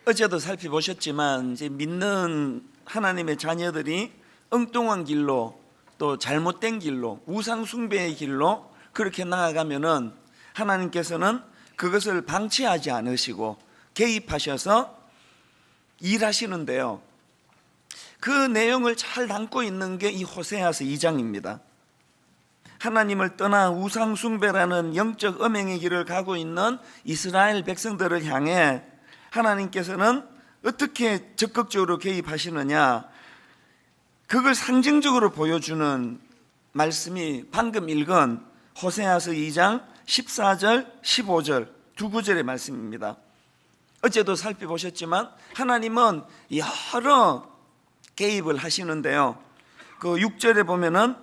어제도 살펴보셨지만 이제 믿는 하나님의 자녀들이 엉뚱한 길로 또 잘못된 길로 우상 숭배의 길로 그렇게 나아가면은 하나님께서는 그것을 방치하지 않으시고 개입하셔서 일하시는데요. 그 내용을 잘 담고 있는 게 이 호세아서 2장입니다. 하나님을 떠나 우상 숭배라는 영적 음행의 길을 가고 있는 이스라엘 백성들을 향해 하나님께서는 어떻게 적극적으로 개입하시느냐, 그걸 상징적으로 보여주는 말씀이 방금 읽은 호세아서 2장 14절 15절 두 구절의 말씀입니다. 어제도 살펴보셨지만 하나님은 여러 개입을 하시는데요, 그 6절에 보면은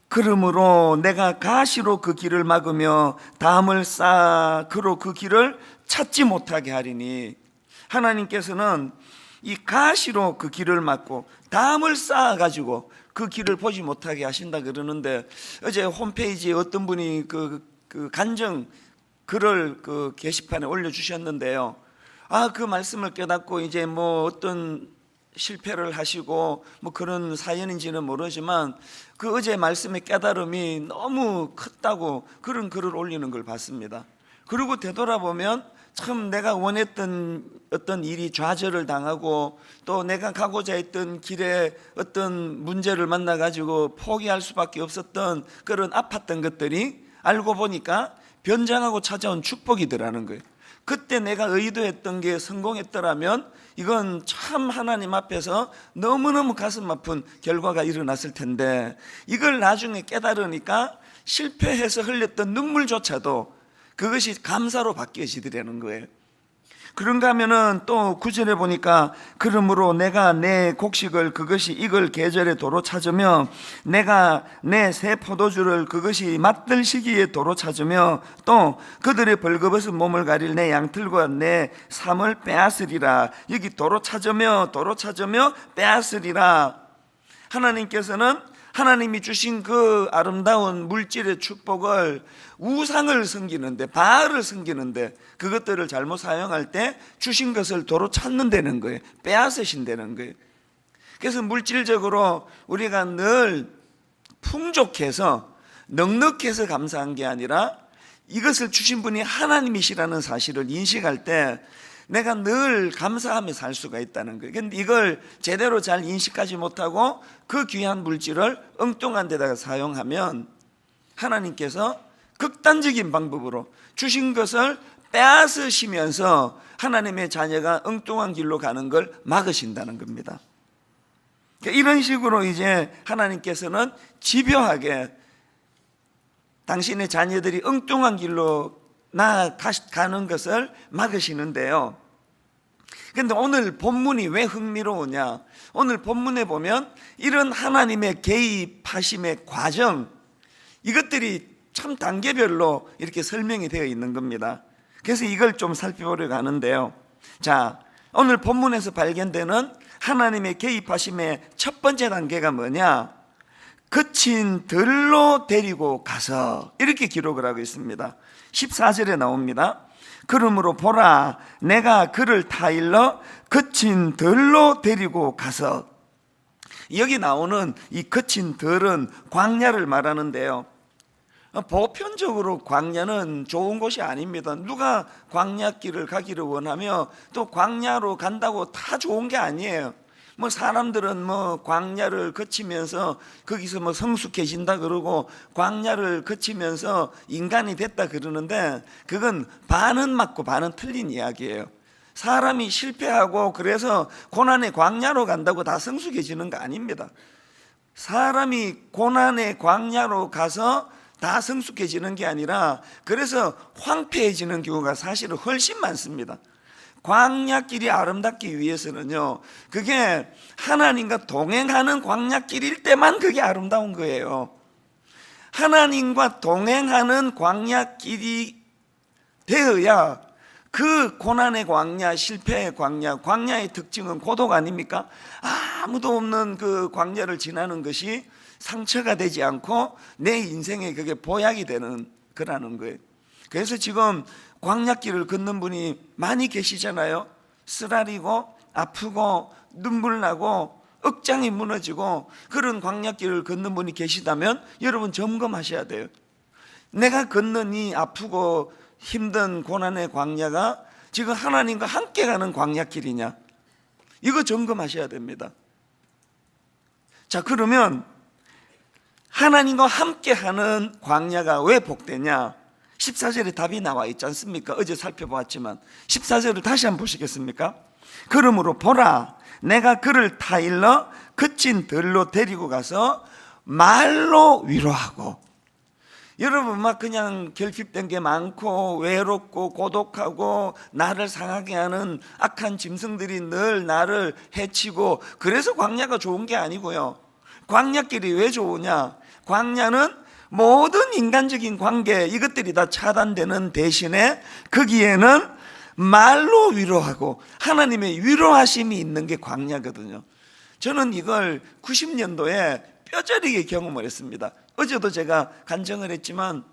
그러므로 내가 가시로 그 길을 막으며 담을 쌓아 그로 그 길을 찾지 못하게 하리니, 하나님께서는 이 가시로 그 길을 막고 담을 쌓아 가지고 그 길을 보지 못하게 하신다 그러는데, 어제 홈페이지에 어떤 분이 그 간증 글을 그 게시판에 올려주셨는데요, 그 말씀을 깨닫고 이제 뭐 어떤 실패를 하시고 뭐 그런 사연인지는 모르지만 그 어제 말씀의 깨달음이 너무 컸다고 그런 글을 올리는 걸 봤습니다. 그리고 되돌아보면 참 내가 원했던 어떤 일이 좌절을 당하고 또 내가 가고자 했던 길에 어떤 문제를 만나 가지고 포기할 수밖에 없었던 그런 아팠던 것들이 알고 보니까 변장하고 찾아온 축복이더라는 거예요. 그때 내가 의도했던 게 성공했더라면 이건 참 하나님 앞에서 너무너무 가슴 아픈 결과가 일어났을 텐데, 이걸 나중에 깨달으니까 실패해서 흘렸던 눈물조차도 그것이 감사로 바뀌어지더라는 거예요. 그런가 하면은 또 9절에 보니까 그러므로 내가 내 곡식을 그것이 익을 계절에 도로 찾으며 내가 내 새 포도주를 그것이 맛들 시기에 도로 찾으며 또 그들의 벌거벗은 몸을 가릴 내 양틀과 내 삶을 빼앗으리라. 여기 도로 찾으며 빼앗으리라. 하나님께서는 하나님이 주신 그 아름다운 물질의 축복을 우상을 섬기는데, 바알을 섬기는데 그것들을 잘못 사용할 때 주신 것을 도로 찾는다는 거예요. 빼앗으신다는 거예요. 그래서 물질적으로 우리가 늘 풍족해서 넉넉해서 감사한 게 아니라 이것을 주신 분이 하나님이시라는 사실을 인식할 때 내가 늘 감사하며 살 수가 있다는 거예요. 그런데 이걸 제대로 잘 인식하지 못하고 그 귀한 물질을 엉뚱한 데다가 사용하면 하나님께서 극단적인 방법으로 주신 것을 빼앗으시면서 하나님의 자녀가 엉뚱한 길로 가는 걸 막으신다는 겁니다. 이런 식으로 이제 하나님께서는 집요하게 당신의 자녀들이 엉뚱한 길로 나아가는 것을 막으시는데요. 그런데 오늘 본문이 왜 흥미로우냐, 오늘 본문에 보면 이런 하나님의 개입하심의 과정, 이것들이 참 단계별로 이렇게 설명이 되어 있는 겁니다. 그래서 이걸 좀 살펴보려고 하는데요. 자, 오늘 본문에서 발견되는 하나님의 개입하심의 첫 번째 단계가 뭐냐, 그친 들로 데리고 가서, 이렇게 기록을 하고 있습니다. 14절에 나옵니다. 그러므로 보라, 내가 그를 타일러 그친 들로 데리고 가서. 여기 나오는 이 그친 들은 광야를 말하는데요, 보편적으로 광야는 좋은 곳이 아닙니다. 누가 광야길을 가기를 원하며 또 광야로 간다고 다 좋은 게 아니에요. 뭐 사람들은 뭐 광야를 거치면서 거기서 뭐 성숙해진다 그러고 광야를 거치면서 인간이 됐다 그러는데, 그건 반은 맞고 반은 틀린 이야기예요. 사람이 실패하고 그래서 고난의 광야로 간다고 다 성숙해지는 거 아닙니다. 사람이 고난의 광야로 가서 다 성숙해지는 게 아니라 그래서 황폐해지는 경우가 사실은 훨씬 많습니다. 광야길이 아름답기 위해서는요, 그게 하나님과 동행하는 광야길일 때만 그게 아름다운 거예요. 하나님과 동행하는 광야길이 되어야 그 고난의 광야, 실패의 광야, 광야의 특징은 고독 아닙니까? 아무도 없는 그 광야를 지나는 것이 상처가 되지 않고 내 인생에 그게 보약이 되는 거라는 거예요. 그래서 지금 광야길을 걷는 분이 많이 계시잖아요. 쓰라리고 아프고 눈물 나고 억장이 무너지고 그런 광야길을 걷는 분이 계시다면 여러분 점검하셔야 돼요. 내가 걷는 이 아프고 힘든 고난의 광야가 지금 하나님과 함께 가는 광야길이냐, 이거 점검하셔야 됩니다. 자, 그러면 하나님과 함께 하는 광야가 왜 복되냐? 14절에 답이 나와 있지 않습니까? 어제 살펴보았지만 14절을 다시 한번 보시겠습니까? 그러므로 보라, 내가 그를 타일러 그친 들로 데리고 가서 말로 위로하고. 여러분 막 그냥 결핍된 게 많고 외롭고 고독하고 나를 상하게 하는 악한 짐승들이 늘 나를 해치고, 그래서 광야가 좋은 게 아니고요. 광야길이 왜 좋으냐? 광야는 모든 인간적인 관계, 이것들이 다 차단되는 대신에 거기에는 말로 위로하고 하나님의 위로하심이 있는 게 광야거든요. 저는 이걸 90년도에 뼈저리게 경험을 했습니다. 어제도 제가 간증을 했지만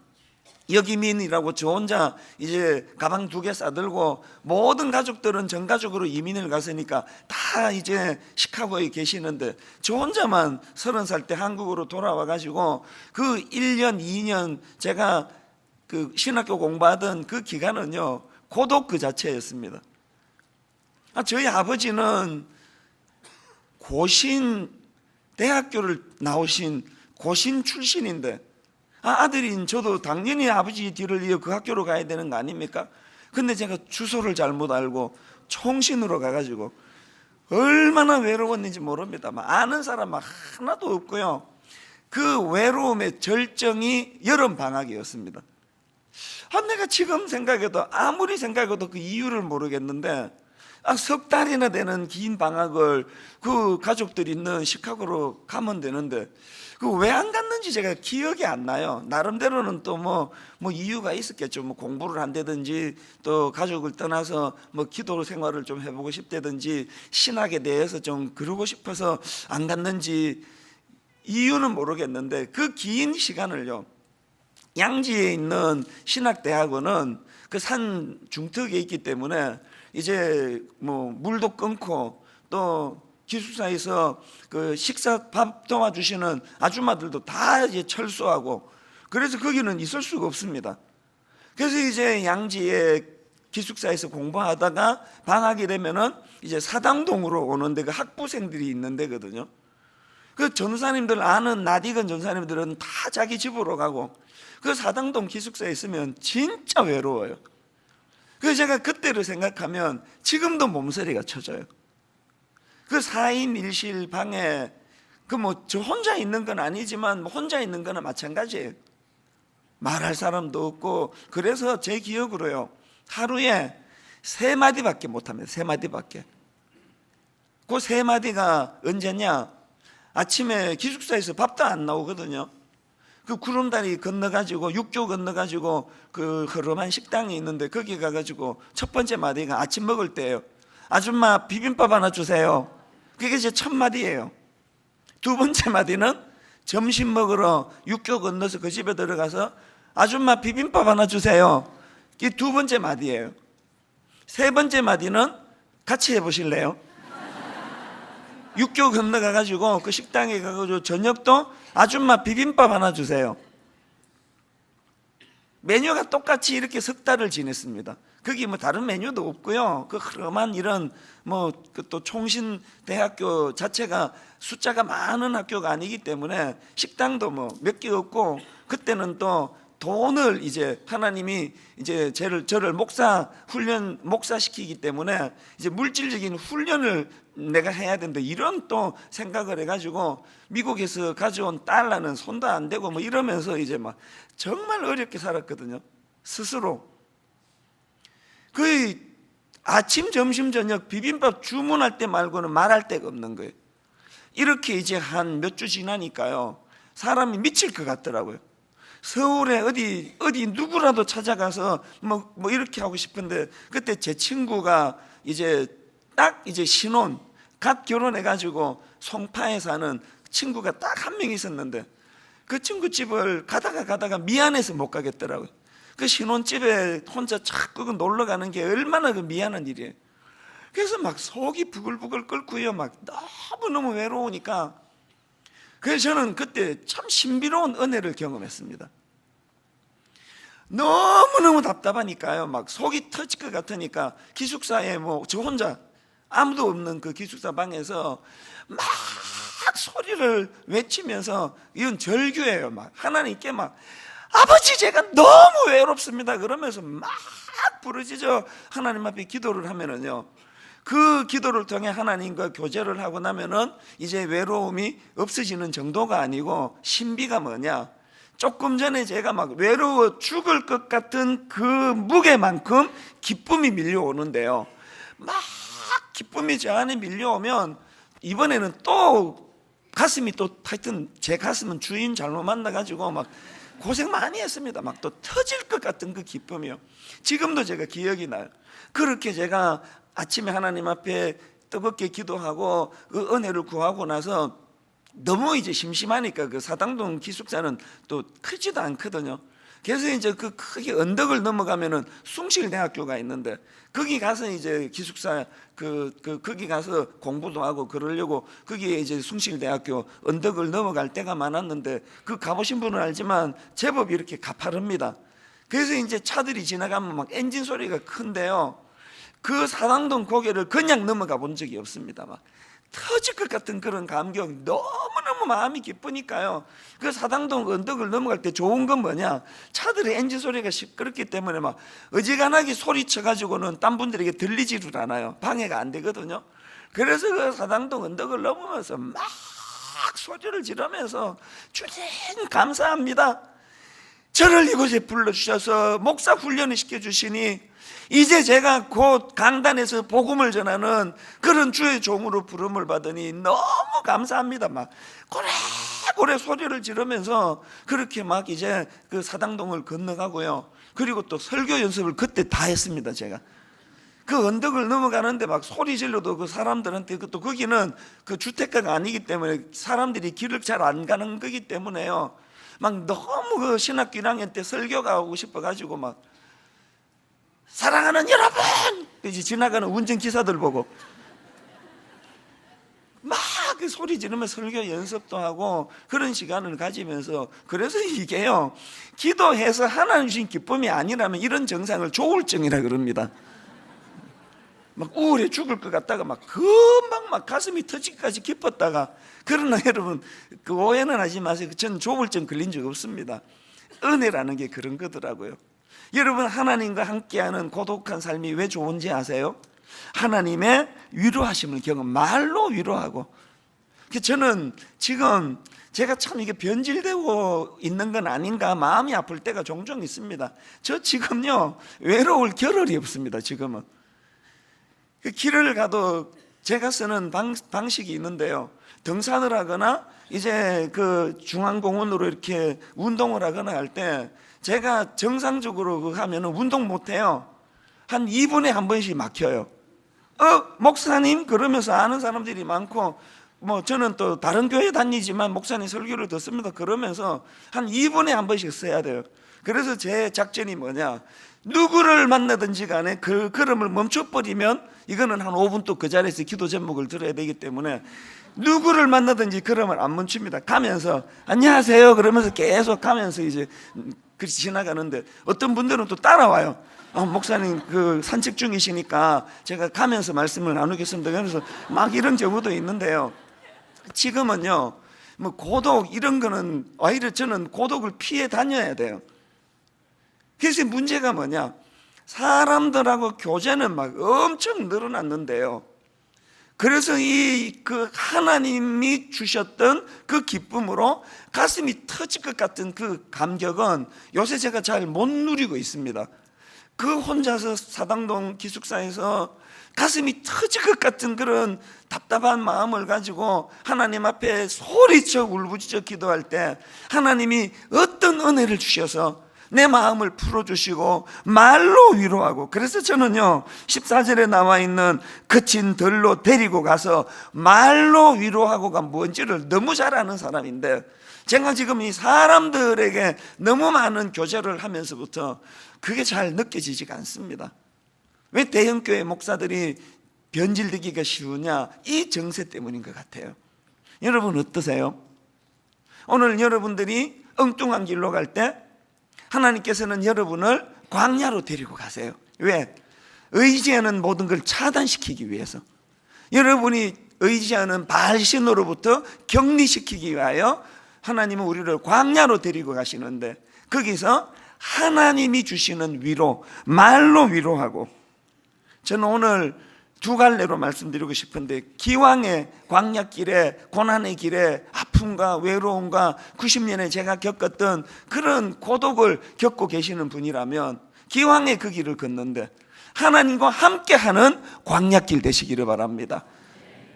여기민이라고 저 혼자 이제 가방 2개 싸들고, 모든 가족들은 전 가족으로 이민을 갔으니까 다 이제 시카고에 계시는데 저 혼자만 30살 때 한국으로 돌아와 가지고 그 1년 2년 제가 그 신학교 공부하던 그 기간은요 고독 그 자체였습니다. 저희 아버지는 고신 대학교를 나오신 고신 출신인데 아들인 저도 당연히 아버지 뒤를 이어 그 학교로 가야 되는 거 아닙니까? 근데 제가 주소를 잘못 알고 총신으로 가가지고 얼마나 외로웠는지 모릅니다. 아는 사람 하나도 없고요. 그 외로움의 절정이 여름 방학이었습니다. 내가 지금 생각해도 아무리 생각해도 그 이유를 모르겠는데 석 달이나 되는 긴 방학을 그 가족들이 있는 시카고로 가면 되는데 그 왜 안 갔는지 제가 기억이 안 나요. 나름대로는 또 뭐 이유가 있었겠죠. 뭐 공부를 한다든지 또 가족을 떠나서 뭐 기도 생활을 좀 해보고 싶다든지 신학에 대해서 좀 그러고 싶어서 안 갔는지 이유는 모르겠는데 그 긴 시간을요, 양지에 있는 신학대학원은 그 산 중턱에 있기 때문에 이제 뭐 물도 끊고 또 기숙사에서 그 식사 밥 도와주시는 아줌마들도 다 이제 철수하고, 그래서 거기는 있을 수가 없습니다. 그래서 이제 양지에 기숙사에서 공부하다가 방학이 되면은 이제 사당동으로 오는데 그 학부생들이 있는 데거든요. 그 전사님들 아는 낯익은 전사님들은 다 자기 집으로 가고 그 사당동 기숙사에 있으면 진짜 외로워요. 그래서 제가 그때를 생각하면 지금도 몸서리가 쳐져요. 그 4인 1실 방에 그 저 혼자 있는 건 아니지만 혼자 있는 거나 마찬가지예요. 말할 사람도 없고. 그래서 제 기억으로요, 하루에 3마디밖에 못합니다. 3마디밖에. 그 3마디가 언제냐? 아침에 기숙사에서 밥도 안 나오거든요. 그 구름다리 건너가지고 육교 건너가지고 그 허름한 식당이 있는데 거기 가가지고 첫 번째 마디가 아침 먹을 때예요. 아줌마 비빔밥 하나 주세요. 그게 제 첫 마디예요. 두 번째 마디는 점심 먹으러 육교 건너서 그 집에 들어가서 아줌마 비빔밥 하나 주세요. 이게 두 번째 마디예요. 세 번째 마디는 같이 해보실래요? 육교 건너가가지고 그 식당에 가가지고 저녁도 아줌마 비빔밥 하나 주세요. 메뉴가 똑같이 이렇게 석 달을 지냈습니다. 거기 뭐 다른 메뉴도 없고요. 그 흐름한 이런 또 총신 대학교 자체가 숫자가 많은 학교가 아니기 때문에 식당도 몇 개 없고, 그때는 또 돈을 이제 하나님이 이제 저를 목사시키기 때문에 이제 물질적인 훈련을 내가 해야 된다, 이런 또 생각을 해가지고 미국에서 가져온 달러는 손도 안 대고 이러면서 이제 정말 어렵게 살았거든요. 스스로. 그 아침, 점심, 저녁 비빔밥 주문할 때 말고는 말할 데가 없는 거예요. 이렇게 이제 한 몇 주 지나니까요, 사람이 미칠 것 같더라고요. 서울에 어디 누구라도 찾아가서 이렇게 하고 싶은데, 그때 제 친구가 이제 딱 이제 신혼 갓 결혼해가지고 송파에 사는 친구가 딱 한 명 있었는데 그 친구 집을 가다가 미안해서 못 가겠더라고요. 그 신혼집에 혼자 자꾸 놀러 가는 게 얼마나 그 미안한 일이에요. 그래서 막 속이 부글부글 끓고요. 막 너무너무 외로우니까. 그래서 저는 그때 참 신비로운 은혜를 경험했습니다. 너무너무 답답하니까요. 막 속이 터질 것 같으니까 기숙사에 뭐 저 혼자 아무도 없는 그 기숙사 방에서 막 소리를 외치면서, 이건 절규예요. 막 하나님께 막, 아버지 제가 너무 외롭습니다 그러면서 막 부르짖어 하나님 앞에 기도를 하면은요, 그 기도를 통해 하나님과 교제를 하고 나면은 이제 외로움이 없어지는 정도가 아니고, 신비가 뭐냐, 조금 전에 제가 막 외로워 죽을 것 같은 그 무게만큼 기쁨이 밀려오는데요, 막 기쁨이 제 안에 밀려오면 이번에는 또 가슴이 또, 하여튼 제 가슴은 주인 잘못 만나가지고 막 고생 많이 했습니다. 막 또 터질 것 같은 그 기쁨이요. 지금도 제가 기억이 나요. 그렇게 제가 아침에 하나님 앞에 뜨겁게 기도하고 그 은혜를 구하고 나서 너무 이제 심심하니까, 그 사당동 기숙사는 또 크지도 않거든요. 그래서 이제 그 크게 언덕을 넘어가면은 숭실대학교가 있는데, 거기 가서 이제 기숙사 거기 가서 공부도 하고 그러려고 거기에 이제 숭실대학교 언덕을 넘어갈 때가 많았는데, 그 가보신 분은 알지만 제법 이렇게 가파릅니다. 그래서 이제 차들이 지나가면 막 엔진 소리가 큰데요, 그 사당동 고개를 그냥 넘어가 본 적이 없습니다. 막 터질 것 같은 그런 감격, 너무너무 마음이 기쁘니까요. 그 사당동 언덕을 넘어갈 때 좋은 건 뭐냐, 차들의 엔진 소리가 시끄럽기 때문에 막 어지간하게 소리쳐가지고는 딴 분들에게 들리지를 않아요. 방해가 안 되거든요. 그래서 그 사당동 언덕을 넘으면서 막 소리를 지르면서, 주님 감사합니다, 저를 이곳에 불러주셔서 목사 훈련을 시켜주시니 이제 제가 곧 강단에서 복음을 전하는 그런 주의 종으로 부름을 받으니 너무 감사합니다. 막 고래고래 소리를 지르면서 그렇게 막 이제 그 사당동을 건너가고요. 그리고 또 설교 연습을 그때 다 했습니다. 제가 그 언덕을 넘어가는데 막 소리 질러도 그 사람들한테, 또 거기는 그 주택가가 아니기 때문에 사람들이 길을 잘 안 가는 거기 때문에요, 막 너무 그 신학교 1학년 때 설교가 하고 싶어가지고 막, 사랑하는 여러분, 이제 지나가는 운전기사들 보고 막 그 소리 지르면서 설교 연습도 하고 그런 시간을 가지면서, 그래서 이게요, 기도해서 하나님 주신 기쁨이 아니라면 이런 정상을 조울증이라 그럽니다. 막 우울해 죽을 것 같다가 막 금방 막 가슴이 터지기까지 기뻤다가, 그러나 여러분 그 오해는 하지 마세요. 저는 조울증 걸린 적 없습니다. 은혜라는 게 그런 거더라고요. 여러분, 하나님과 함께하는 고독한 삶이 왜 좋은지 아세요? 하나님의 위로하심을 경험, 말로 위로하고. 저는 지금 제가 참 이게 변질되고 있는 건 아닌가 마음이 아플 때가 종종 있습니다. 저 지금요 외로울 겨를이 없습니다. 지금은 그 길을 가도 제가 쓰는 방식이 있는데요, 등산을 하거나 이제 그 중앙공원으로 이렇게 운동을 하거나 할 때 제가 정상적으로 하면은 운동 못해요. 한 2분에 한 번씩 막혀요. 목사님 그러면서 아는 사람들이 많고, 뭐 저는 또 다른 교회 다니지만 목사님 설교를 듣습니다 그러면서 한 2분에 한 번씩 써야 돼요. 그래서 제 작전이 뭐냐, 누구를 만나든지 간에 그 걸음을 멈춰버리면 이거는 한 5분 또 그 자리에서 기도 제목을 들어야 되기 때문에 누구를 만나든지 걸음을 안 멈춥니다. 가면서 안녕하세요 그러면서 계속 가면서 이제 그렇게 지나가는데, 어떤 분들은 또 따라와요. 목사님 그 산책 중이시니까 제가 가면서 말씀을 나누겠습니다. 그래서 막 이런 경우도 있는데요, 지금은요 뭐 고독 이런 거는 오히려 저는 고독을 피해 다녀야 돼요. 그래서 문제가 뭐냐, 사람들하고 교제는 막 엄청 늘어났는데요, 그래서 그 하나님이 주셨던 그 기쁨으로 가슴이 터질 것 같은 그 감격은 요새 제가 잘 못 누리고 있습니다. 그 혼자서 사당동 기숙사에서 가슴이 터질 것 같은 그런 답답한 마음을 가지고 하나님 앞에 소리쳐 울부짖어 기도할 때 하나님이 어떤 은혜를 주셔서 내 마음을 풀어주시고 말로 위로하고, 그래서 저는요 14절에 나와 있는 그친 들로 데리고 가서 말로 위로하고가 뭔지를 너무 잘 아는 사람인데, 제가 지금 이 사람들에게 너무 많은 교제를 하면서부터 그게 잘 느껴지지가 않습니다. 왜 대형교회 목사들이 변질되기가 쉬우냐? 이 정세 때문인 것 같아요. 여러분 어떠세요? 오늘 여러분들이 엉뚱한 길로 갈 때 하나님께서는 여러분을 광야로 데리고 가세요. 왜? 의지하는 모든 걸 차단시키기 위해서. 여러분이 의지하는 바알신으로부터 격리시키기 위하여 하나님은 우리를 광야로 데리고 가시는데, 거기서 하나님이 주시는 위로, 말로 위로하고. 저는 오늘 두 갈래로 말씀드리고 싶은데, 기왕의 광야길에, 고난의 길에 아픔과 외로움과 90년에 제가 겪었던 그런 고독을 겪고 계시는 분이라면 기왕의 그 길을 걷는데 하나님과 함께하는 광야길 되시기를 바랍니다.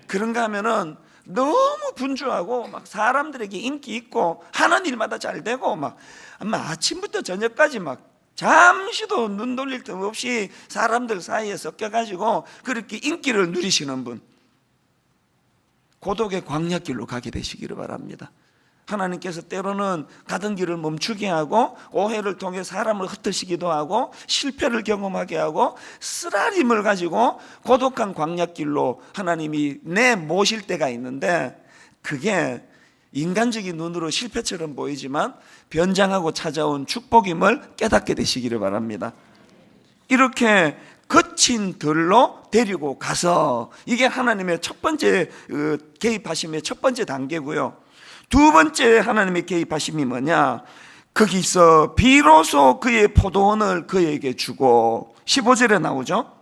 그런가 하면은 너무 분주하고 막 사람들에게 인기 있고 하는 일마다 잘 되고 막 아침부터 저녁까지 막 잠시도 눈 돌릴 틈 없이 사람들 사이에 섞여가지고 그렇게 인기를 누리시는 분, 고독의 광야길로 가게 되시기를 바랍니다. 하나님께서 때로는 가던 길을 멈추게 하고 오해를 통해 사람을 흩으시기도 하고 실패를 경험하게 하고 쓰라림을 가지고 고독한 광야길로 하나님이 내모실 때가 있는데, 그게 인간적인 눈으로 실패처럼 보이지만 변장하고 찾아온 축복임을 깨닫게 되시기를 바랍니다. 이렇게 거친 들로 데리고 가서, 이게 하나님의 첫 번째 개입하심의 첫 번째 단계고요. 두 번째 하나님의 개입하심이 뭐냐? 거기서 비로소 그의 포도원을 그에게 주고, 15절에 나오죠.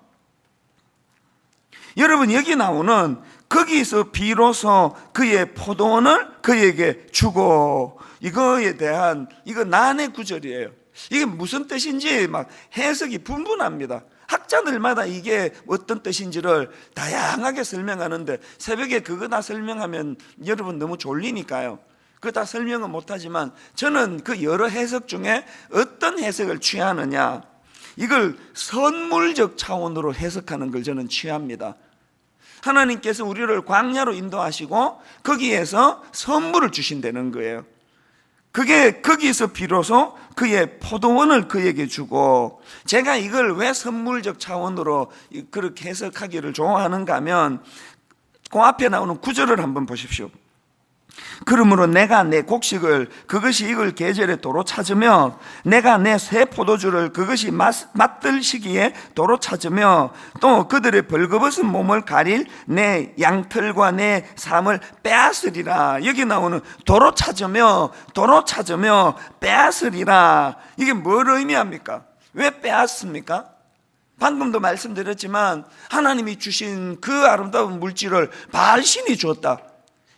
여러분 여기 나오는 거기서 비로소 그의 포도원을 그에게 주고, 이거에 대한 이거 난해 구절이에요. 이게 무슨 뜻인지 막 해석이 분분합니다. 학자들마다 이게 어떤 뜻인지를 다양하게 설명하는데, 새벽에 그거 다 설명하면 여러분 너무 졸리니까요, 그거 다 설명은 못하지만 저는 그 여러 해석 중에 어떤 해석을 취하느냐, 이걸 선물적 차원으로 해석하는 걸 저는 취합니다. 하나님께서 우리를 광야로 인도하시고 거기에서 선물을 주신다는 거예요. 그게 거기서 비로소 그의 포도원을 그에게 주고, 제가 이걸 왜 선물적 차원으로 그렇게 해석하기를 좋아하는가 하면 그 앞에 나오는 구절을 한번 보십시오. 그러므로 내가 내 곡식을 그것이 익을 계절에 도로 찾으며, 내가 내 새 포도주를 그것이 맛들 시기에 도로 찾으며, 또 그들의 벌거벗은 몸을 가릴 내 양털과 내 삶을 빼앗으리라. 여기 나오는 도로 찾으며 빼앗으리라, 이게 뭘 의미합니까? 왜 빼앗습니까? 방금도 말씀드렸지만 하나님이 주신 그 아름다운 물질을 바알신이 주었다.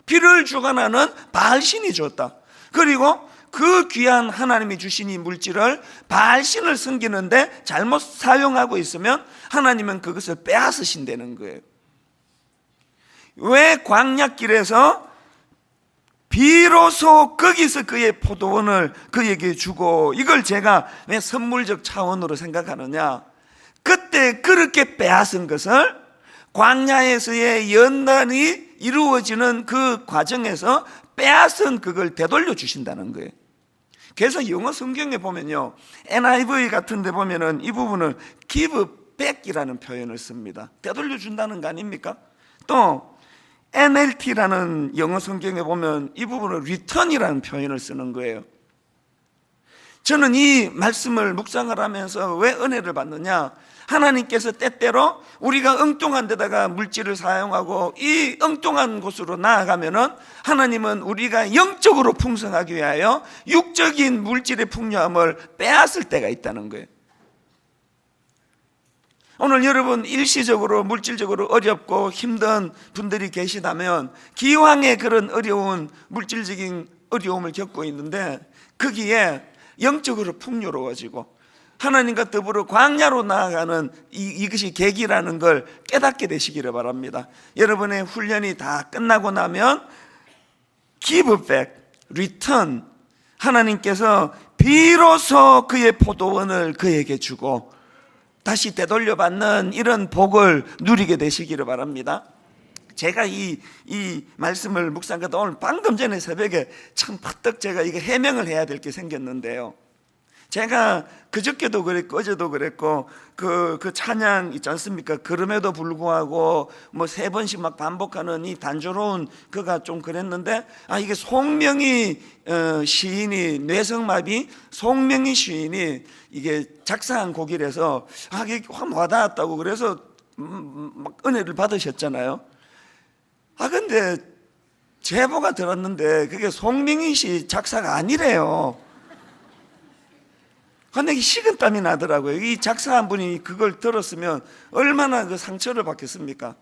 비를 주관하는 바알신이 줬다. 그리고 그 귀한 하나님이 주신 이 물질을 바알신을 섬기는데 잘못 사용하고 있으면 하나님은 그것을 빼앗으신다는 거예요. 왜 광야길에서 비로소 거기서 그의 포도원을 그에게 주고, 이걸 제가 왜 선물적 차원으로 생각하느냐, 그때 그렇게 빼앗은 것을 광야에서의 연단이 이루어지는 그 과정에서 빼앗은 그걸 되돌려 주신다는 거예요. 그래서 영어 성경에 보면요, NIV 같은 데 보면은 이 부분을 give back이라는 표현을 씁니다. 되돌려 준다는 거 아닙니까? 또 NLT라는 영어 성경에 보면 이 부분을 return이라는 표현을 쓰는 거예요. 저는 이 말씀을 묵상을 하면서 왜 은혜를 받느냐, 하나님께서 때때로 우리가 엉뚱한 데다가 물질을 사용하고 이 엉뚱한 곳으로 나아가면은 하나님은 우리가 영적으로 풍성하기 위하여 육적인 물질의 풍요함을 빼앗을 때가 있다는 거예요. 오늘 여러분 일시적으로 물질적으로 어렵고 힘든 분들이 계시다면 기왕에 그런 어려운 물질적인 어려움을 겪고 있는데, 거기에 영적으로 풍요로워지고 하나님과 더불어 광야로 나아가는 이것이 계기라는 걸 깨닫게 되시기를 바랍니다. 여러분의 훈련이 다 끝나고 나면 give back, return, 하나님께서 비로소 그의 포도원을 그에게 주고 다시 되돌려 받는 이런 복을 누리게 되시기를 바랍니다. 제가 이 말씀을 묵상하다 오늘 방금 전에 새벽에 참 퍼뜩 제가 이거 해명을 해야 될 게 생겼는데요, 제가 그저께도 그랬고 어제도 그랬고 그 찬양 있지 않습니까? 그럼에도 불구하고 뭐 3번씩 막 반복하는 이 단조로운 그가 좀 그랬는데, 이게 송명희 시인이, 뇌성마비 송명희 시인이 이게 작사한 곡이라서 이게 확 와닿았다고 그래서 막 은혜를 받으셨잖아요. 근데 제보가 들었는데 그게 송명희 씨 작사가 아니래요. 근데 식은땀이 나더라고요. 이 작사한 분이 그걸 들었으면 얼마나 그 상처를 받겠습니까?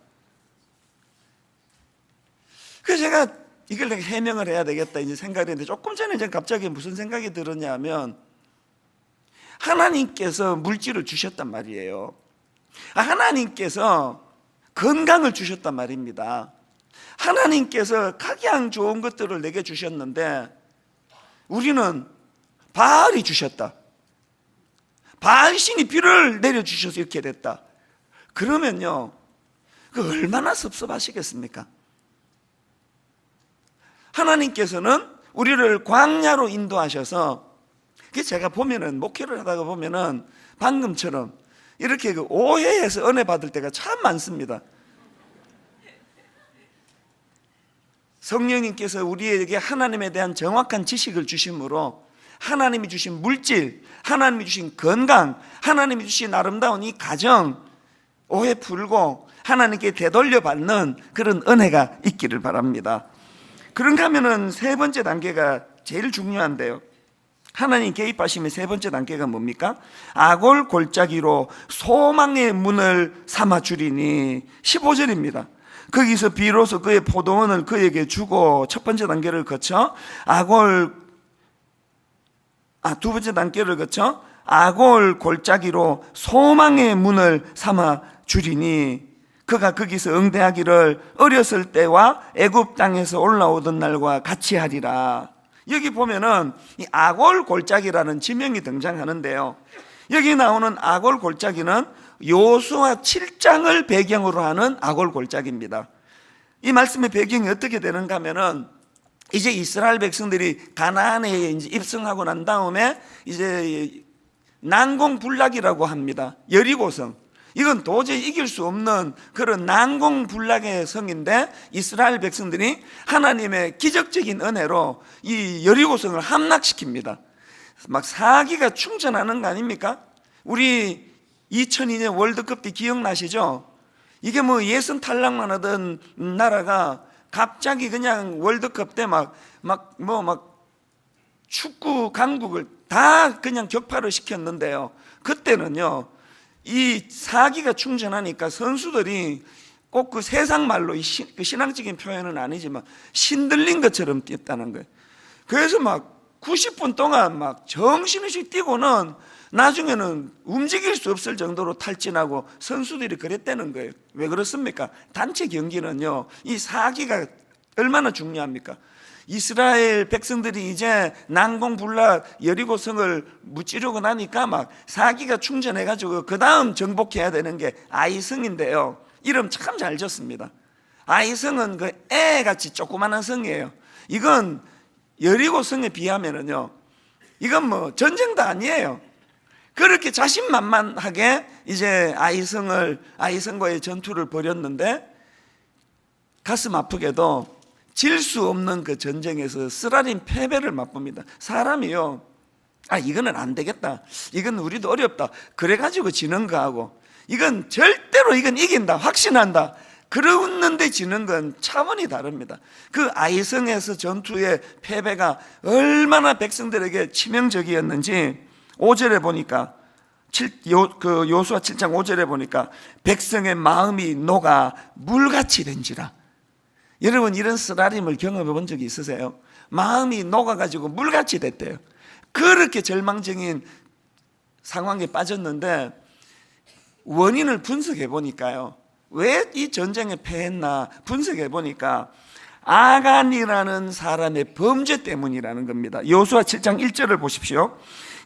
그래서 제가 이걸 내가 해명을 해야 되겠다 이제 생각을 했는데, 조금 전에 제가 갑자기 무슨 생각이 들었냐면, 하나님께서 물질을 주셨단 말이에요. 하나님께서 건강을 주셨단 말입니다. 하나님께서 각양 좋은 것들을 내게 주셨는데 우리는 바알이 주셨다. 바알신이 비를 내려주셔서 이렇게 됐다. 그러면요, 그 얼마나 섭섭하시겠습니까? 하나님께서는 우리를 광야로 인도하셔서, 제가 보면은, 목회를 하다가 보면은 방금처럼 이렇게 그 오해해서 은혜 받을 때가 참 많습니다. 성령님께서 우리에게 하나님에 대한 정확한 지식을 주심으로 하나님이 주신 물질, 하나님이 주신 건강, 하나님이 주신 아름다운 이 가정, 오해 풀고 하나님께 되돌려 받는 그런 은혜가 있기를 바랍니다. 그런가 하면은 3번째 단계가 제일 중요한데요, 하나님 개입하심의 3번째 단계가 뭡니까? 아골 골짜기로 소망의 문을 삼아 주리니, 15절입니다. 거기서 비로소 그의 포도원을 그에게 주고, 첫 번째 단계를 거쳐 두 번째 단계를 거쳐 아골 골짜기로 소망의 문을 삼아 주리니, 그가 거기서 응대하기를 어렸을 때와 애굽 땅에서 올라오던 날과 같이 하리라. 여기 보면은 이 아골 골짜기라는 지명이 등장하는데요, 여기 나오는 아골 골짜기는 요수아 7장을 배경으로 하는 아골 골짜기입니다. 이 말씀의 배경이 어떻게 되는가 하면은, 이제 이스라엘 백성들이 가나안에 이제 입성하고 난 다음에 이제 난공불락이라고 합니다. 여리고성. 이건 도저히 이길 수 없는 그런 난공불락의 성인데, 이스라엘 백성들이 하나님의 기적적인 은혜로 이 여리고성을 함락시킵니다. 막 사기가 충천하는 거 아닙니까? 우리 2002년 월드컵 때 기억나시죠? 이게 뭐 예선 탈락만 하던 나라가 갑자기 그냥 월드컵 때 막 축구 강국을 다 그냥 격파를 시켰는데요, 그때는요, 이 사기가 충천하니까 선수들이 꼭 그 세상 말로 그 신앙적인 표현은 아니지만 신들린 것처럼 뛰었다는 거예요. 그래서 막 90분 동안 막 정신없이 뛰고는 나중에는 움직일 수 없을 정도로 탈진하고 선수들이 그랬다는 거예요. 왜 그렇습니까? 단체 경기는요, 이 사기가 얼마나 중요합니까? 이스라엘 백성들이 이제 난공불락 여리고성을 무찌르고 나니까 막 사기가 충전해가지고 그 다음 정복해야 되는 게 아이성인데요, 이름 참 잘 졌습니다. 아이성은 그 애같이 조그마한 성이에요. 이건 여리고성에 비하면은요, 이건 뭐 전쟁도 아니에요. 그렇게 자신만만하게 이제 아이성과의 전투를 벌였는데, 가슴 아프게도 질 수 없는 그 전쟁에서 쓰라린 패배를 맛봅니다. 사람이요, 이거는 안 되겠다, 이건 우리도 어렵다, 그래가지고 지는 거하고, 이건 절대로 이건 이긴다 확신한다 그러는데 지는 건 차원이 다릅니다. 그 아이성에서 전투의 패배가 얼마나 백성들에게 치명적이었는지 5절에 보니까, 요수아 7장 5절에 보니까 백성의 마음이 녹아 물같이 된지라. 여러분, 이런 쓰라림을 경험해 본 적이 있으세요? 마음이 녹아가지고 물같이 됐대요. 그렇게 절망적인 상황에 빠졌는데, 원인을 분석해 보니까요, 왜 이 전쟁에 패했나 분석해 보니까 아간이라는 사람의 범죄 때문이라는 겁니다. 요수아 7장 1절을 보십시오.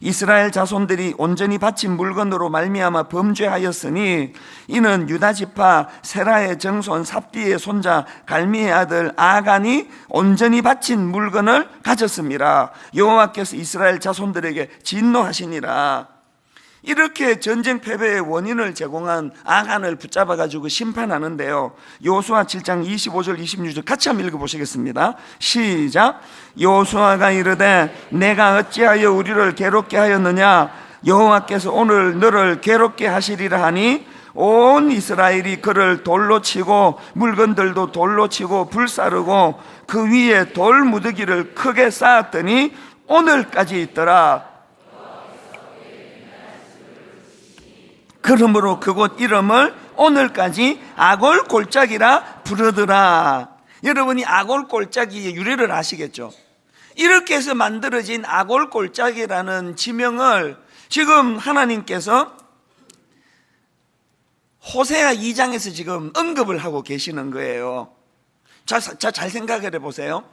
이스라엘 자손들이 온전히 바친 물건으로 말미암아 범죄하였으니 이는 유다 지파 세라의 정손 삽디의 손자 갈미의 아들 아간이 온전히 바친 물건을 가졌습니다. 여호와께서 이스라엘 자손들에게 진노하시니라. 이렇게 전쟁 패배의 원인을 제공한 아간을 붙잡아 가지고 심판하는데요, 여호수아 7장 25절 26절 같이 한번 읽어보시겠습니다. 시작. 여호수아가 이르되 내가 어찌하여 우리를 괴롭게 하였느냐? 여호와께서 오늘 너를 괴롭게 하시리라 하니 온 이스라엘이 그를 돌로 치고 물건들도 돌로 치고 불사르고 그 위에 돌 무더기를 크게 쌓았더니 오늘까지 있더라. 그러므로 그곳 이름을 오늘까지 아골 골짜기라 부르더라. 여러분이 아골 골짜기의 유래를 아시겠죠? 이렇게 해서 만들어진 아골 골짜기라는 지명을 지금 하나님께서 호세아 2장에서 지금 언급을 하고 계시는 거예요. 잘 생각을 해보세요.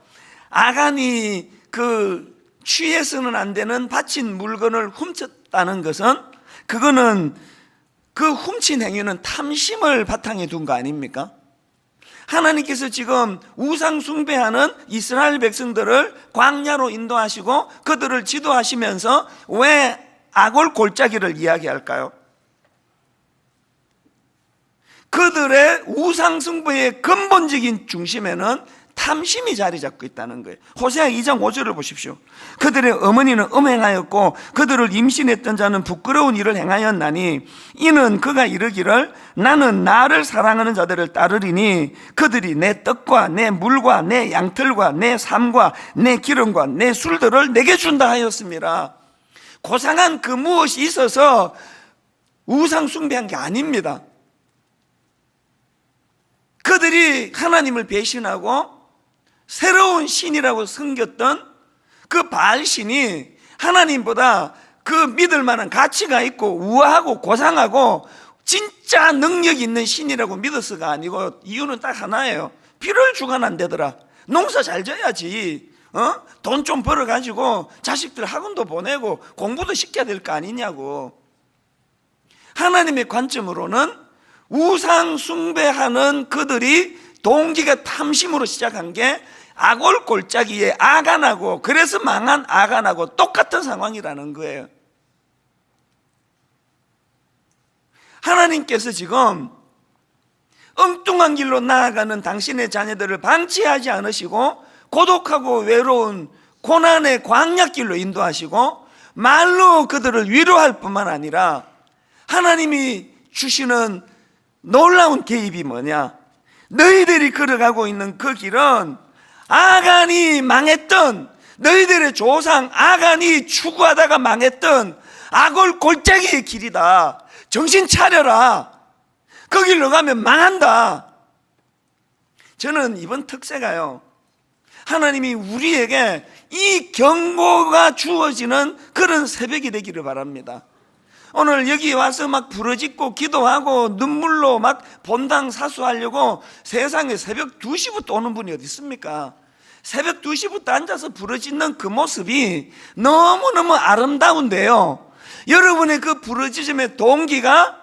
아간이 그 취해서는 안 되는 바친 물건을 훔쳤다는 것은, 그거는 그 훔친 행위는 탐심을 바탕에 둔 거 아닙니까? 하나님께서 지금 우상 숭배하는 이스라엘 백성들을 광야로 인도하시고 그들을 지도하시면서 왜 아골 골짜기를 이야기할까요? 그들의 우상 숭배의 근본적인 중심에는 탐심이 자리 잡고 있다는 거예요. 호세아 2장 5절을 보십시오. 그들의 어머니는 음행하였고 그들을 임신했던 자는 부끄러운 일을 행하였나니 이는 그가 이르기를 나는 나를 사랑하는 자들을 따르리니 그들이 내 떡과 내 물과 내 양털과 내 삶과 내 기름과 내 술들을 내게 준다 하였습니다. 고상한 그 무엇이 있어서 우상 숭배한 게 아닙니다. 그들이 하나님을 배신하고 새로운 신이라고 섬겼던 그 바알신이 하나님보다 그 믿을 만한 가치가 있고 우아하고 고상하고 진짜 능력 있는 신이라고 믿어서가 아니고, 이유는 딱 하나예요. 비를 주간 안 되더라. 농사 잘 져야지, 돈 좀 벌어가지고 자식들 학원도 보내고 공부도 시켜야 될 거 아니냐고. 하나님의 관점으로는 우상 숭배하는 그들이 동기가 탐심으로 시작한 게 아골 골짜기에 아간하고, 그래서 망한 아간하고 똑같은 상황이라는 거예요. 하나님께서 지금 엉뚱한 길로 나아가는 당신의 자녀들을 방치하지 않으시고 고독하고 외로운 고난의 광야길로 인도하시고 말로 그들을 위로할 뿐만 아니라 하나님이 주시는 놀라운 개입이 뭐냐? 너희들이 걸어가고 있는 그 길은 아간이 망했던, 너희들의 조상 아간이 추구하다가 망했던 아골 골짜기의 길이다. 정신 차려라. 그 길로 가면 망한다. 저는 이번 특세가요, 하나님이 우리에게 이 경고가 주어지는 그런 새벽이 되기를 바랍니다. 오늘 여기 와서 막 부르짖고 기도하고 눈물로 막 본당 사수하려고 세상에 새벽 2시부터 오는 분이 어디 있습니까? 새벽 2시부터 앉아서 부르짖는 그 모습이 너무너무 아름다운데요, 여러분의 그 부르짖음의 동기가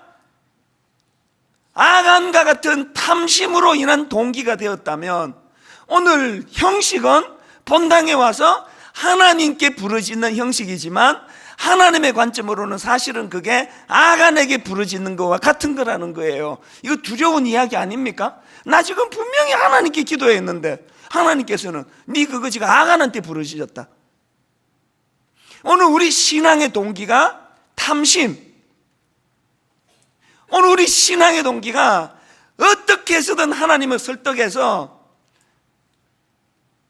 아간과 같은 탐심으로 인한 동기가 되었다면, 오늘 형식은 본당에 와서 하나님께 부르짖는 형식이지만 하나님의 관점으로는 사실은 그게 아간에게 부르짖는 것과 같은 거라는 거예요. 이거 두려운 이야기 아닙니까? 나 지금 분명히 하나님께 기도했는데 하나님께서는 네 그거 지금 아간한테 부르짖었다. 오늘 우리 신앙의 동기가 탐심, 오늘 우리 신앙의 동기가 어떻게 해서든 하나님을 설득해서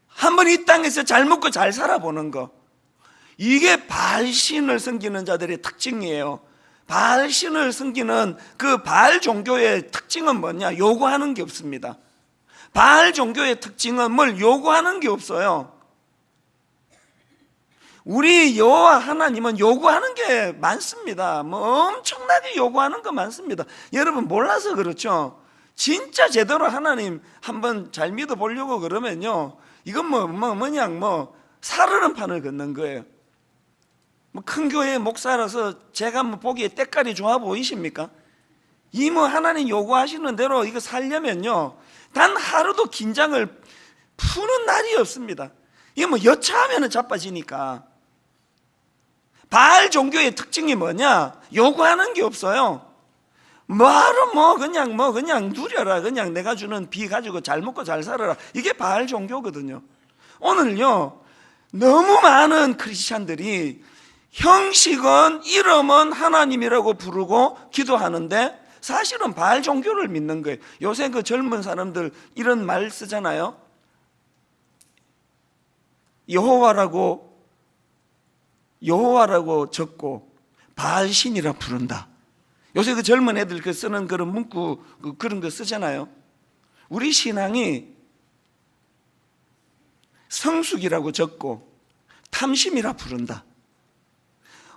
한번 이 땅에서 잘 먹고 잘 살아보는 거, 이게 바알신을 섬기는 자들의 특징이에요. 바알신을 섬기는 그 바알 종교의 특징은 뭐냐? 요구하는 게 없습니다. 바알 종교의 특징은 뭘 요구하는 게 없어요. 우리 여호와 하나님은 요구하는 게 많습니다. 뭐 엄청나게 요구하는 거 많습니다. 여러분 몰라서 그렇죠. 진짜 제대로 하나님 한번 잘 믿어보려고 그러면요, 이건 뭐냐 사르는 판을 걷는 거예요. 뭐 큰 교회 목사라서 제가 뭐 보기에 때깔이 좋아 보이십니까? 이 뭐 하나님 요구하시는 대로 이거 살려면요, 단 하루도 긴장을 푸는 날이 없습니다. 이게 뭐 여차하면 자빠지니까. 바알 종교의 특징이 뭐냐? 요구하는 게 없어요. 뭐하러 그냥 누려라. 그냥 내가 주는 비 가지고 잘 먹고 잘 살아라. 이게 바알 종교거든요. 오늘요, 너무 많은 크리스찬들이 형식은 이름은 하나님이라고 부르고 기도하는데 사실은 바알 종교를 믿는 거예요. 요새 그 젊은 사람들 이런 말 쓰잖아요. 여호와라고 적고 바알 신이라 부른다. 요새 그 젊은 애들 그 쓰는 그런 문구 그런 거 쓰잖아요. 우리 신앙이 성숙이라고 적고 탐심이라 부른다.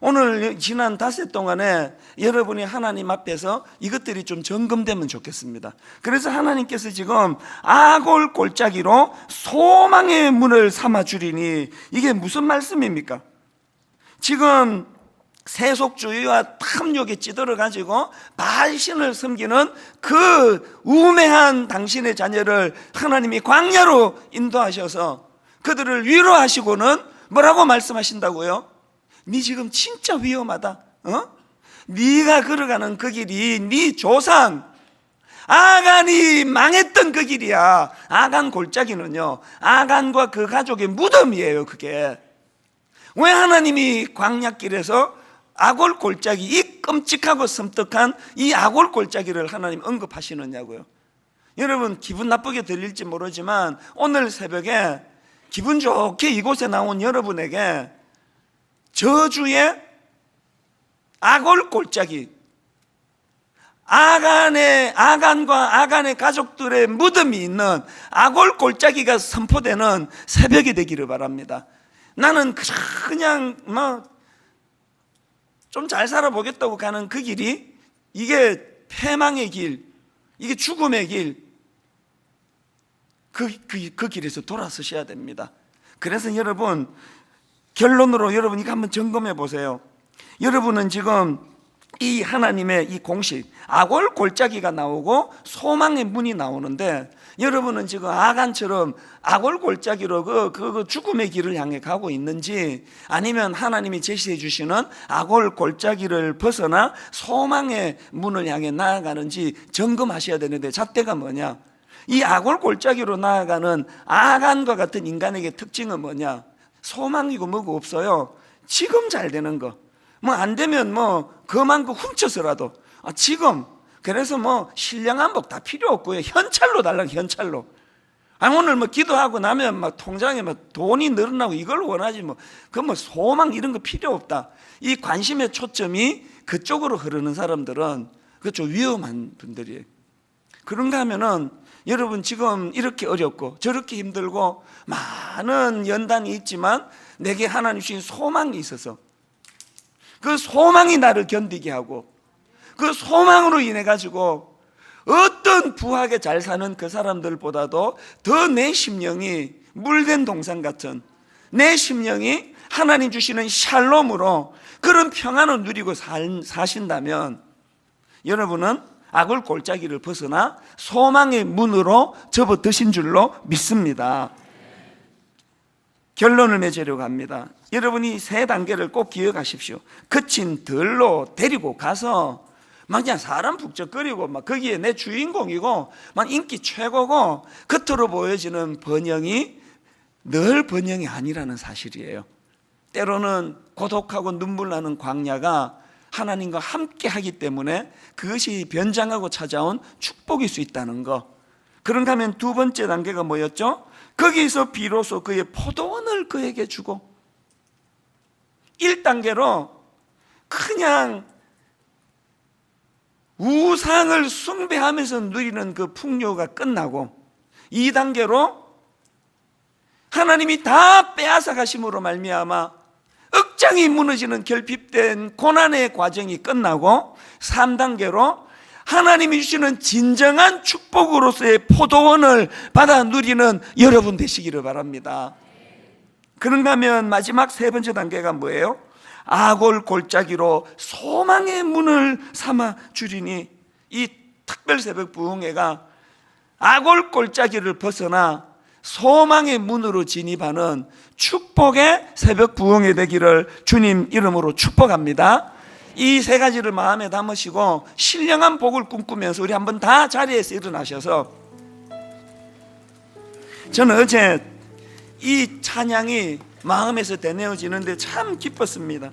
오늘 지난 닷새 동안에 여러분이 하나님 앞에서 이것들이 좀 점검되면 좋겠습니다. 그래서 하나님께서 지금 아골 골짜기로 소망의 문을 삼아 주리니, 이게 무슨 말씀입니까? 지금 세속주의와 탐욕에 찌들어 가지고 바알신을 섬기는 그 우매한 당신의 자녀를 하나님이 광야로 인도하셔서 그들을 위로하시고는 뭐라고 말씀하신다고요? 네 지금 진짜 위험하다. 네가 걸어가는 그 길이 네 조상 아간이 망했던 그 길이야. 아간 골짜기는요, 아간과 그 가족의 무덤이에요. 그게 왜 하나님이 광야길에서 아골 골짜기, 이 끔찍하고 섬뜩한 이 아골 골짜기를 하나님 언급하시느냐고요. 여러분, 기분 나쁘게 들릴지 모르지만 오늘 새벽에 기분 좋게 이곳에 나온 여러분에게 저주의 아골 골짜기, 아간과 아간의 가족들의 무덤이 있는 아골 골짜기가 선포되는 새벽이 되기를 바랍니다. 나는 그냥 좀 잘 살아보겠다고 가는 그 길이, 이게 패망의 길, 이게 죽음의 길, 그 길에서 돌아서셔야 됩니다. 그래서 여러분, 결론으로 여러분 이거 한번 점검해 보세요. 여러분은 지금 이 하나님의 이 공식 아골 골짜기가 나오고 소망의 문이 나오는데, 여러분은 지금 아간처럼 아골 골짜기로 그 죽음의 길을 향해 가고 있는지, 아니면 하나님이 제시해 주시는 아골 골짜기를 벗어나 소망의 문을 향해 나아가는지 점검하셔야 되는데, 잣대가 뭐냐? 이 아골 골짜기로 나아가는 아간과 같은 인간에게 특징은 뭐냐? 소망이고 뭐고 없어요. 지금 잘 되는 거, 뭐 안 되면 뭐 그만큼 훔쳐서라도 지금, 그래서 뭐 신령 한복 다 필요 없고요, 현찰로 달라고. 현찰로. 오늘 뭐 기도하고 나면 막 통장에 막 돈이 늘어나고 이걸 원하지, 뭐 그 뭐 소망 이런 거 필요 없다. 이 관심의 초점이 그쪽으로 흐르는 사람들은 그쪽 위험한 분들이에요. 그런가 하면은 여러분 지금 이렇게 어렵고 저렇게 힘들고 많은 연단이 있지만 내게 하나님 주신 소망이 있어서 그 소망이 나를 견디게 하고, 그 소망으로 인해 가지고 어떤 부하게 잘 사는 그 사람들보다도 더 내 심령이 물된 동산 같은, 내 심령이 하나님 주시는 샬롬으로 그런 평안을 누리고 사신다면 여러분은 아골 골짜기를 벗어나 소망의 문으로 접어드신 줄로 믿습니다. 결론을 맺으려고 합니다. 여러분이 세 단계를 꼭 기억하십시오. 그친 들로 데리고 가서 막 그냥 사람 북적거리고 막 거기에 내 주인공이고 막 인기 최고고 겉으로 보여지는 번영이 늘 번영이 아니라는 사실이에요. 때로는 고독하고 눈물 나는 광야가 하나님과 함께 하기 때문에 그것이 변장하고 찾아온 축복일 수 있다는 거. 그런가 하면 두 번째 단계가 뭐였죠? 거기서 비로소 그의 포도원을 그에게 주고, 1단계로 그냥 우상을 숭배하면서 누리는 그 풍요가 끝나고, 2단계로 하나님이 다 빼앗아 가심으로 말미암아 억장이 무너지는 결핍된 고난의 과정이 끝나고, 3단계로 하나님이 주시는 진정한 축복으로서의 포도원을 받아 누리는 여러분 되시기를 바랍니다. 그런가 하면 마지막 세 번째 단계가 뭐예요? 아골 골짜기로 소망의 문을 삼아 주리니, 이 특별 새벽 부흥회가 아골 골짜기를 벗어나 소망의 문으로 진입하는 축복의 새벽 부흥회 되기를 주님 이름으로 축복합니다. 이 세 가지를 마음에 담으시고 신령한 복을 꿈꾸면서 우리 한번 다 자리에서 일어나셔서, 저는 어제 이 찬양이 마음에서 되뇌어지는데 참 기뻤습니다.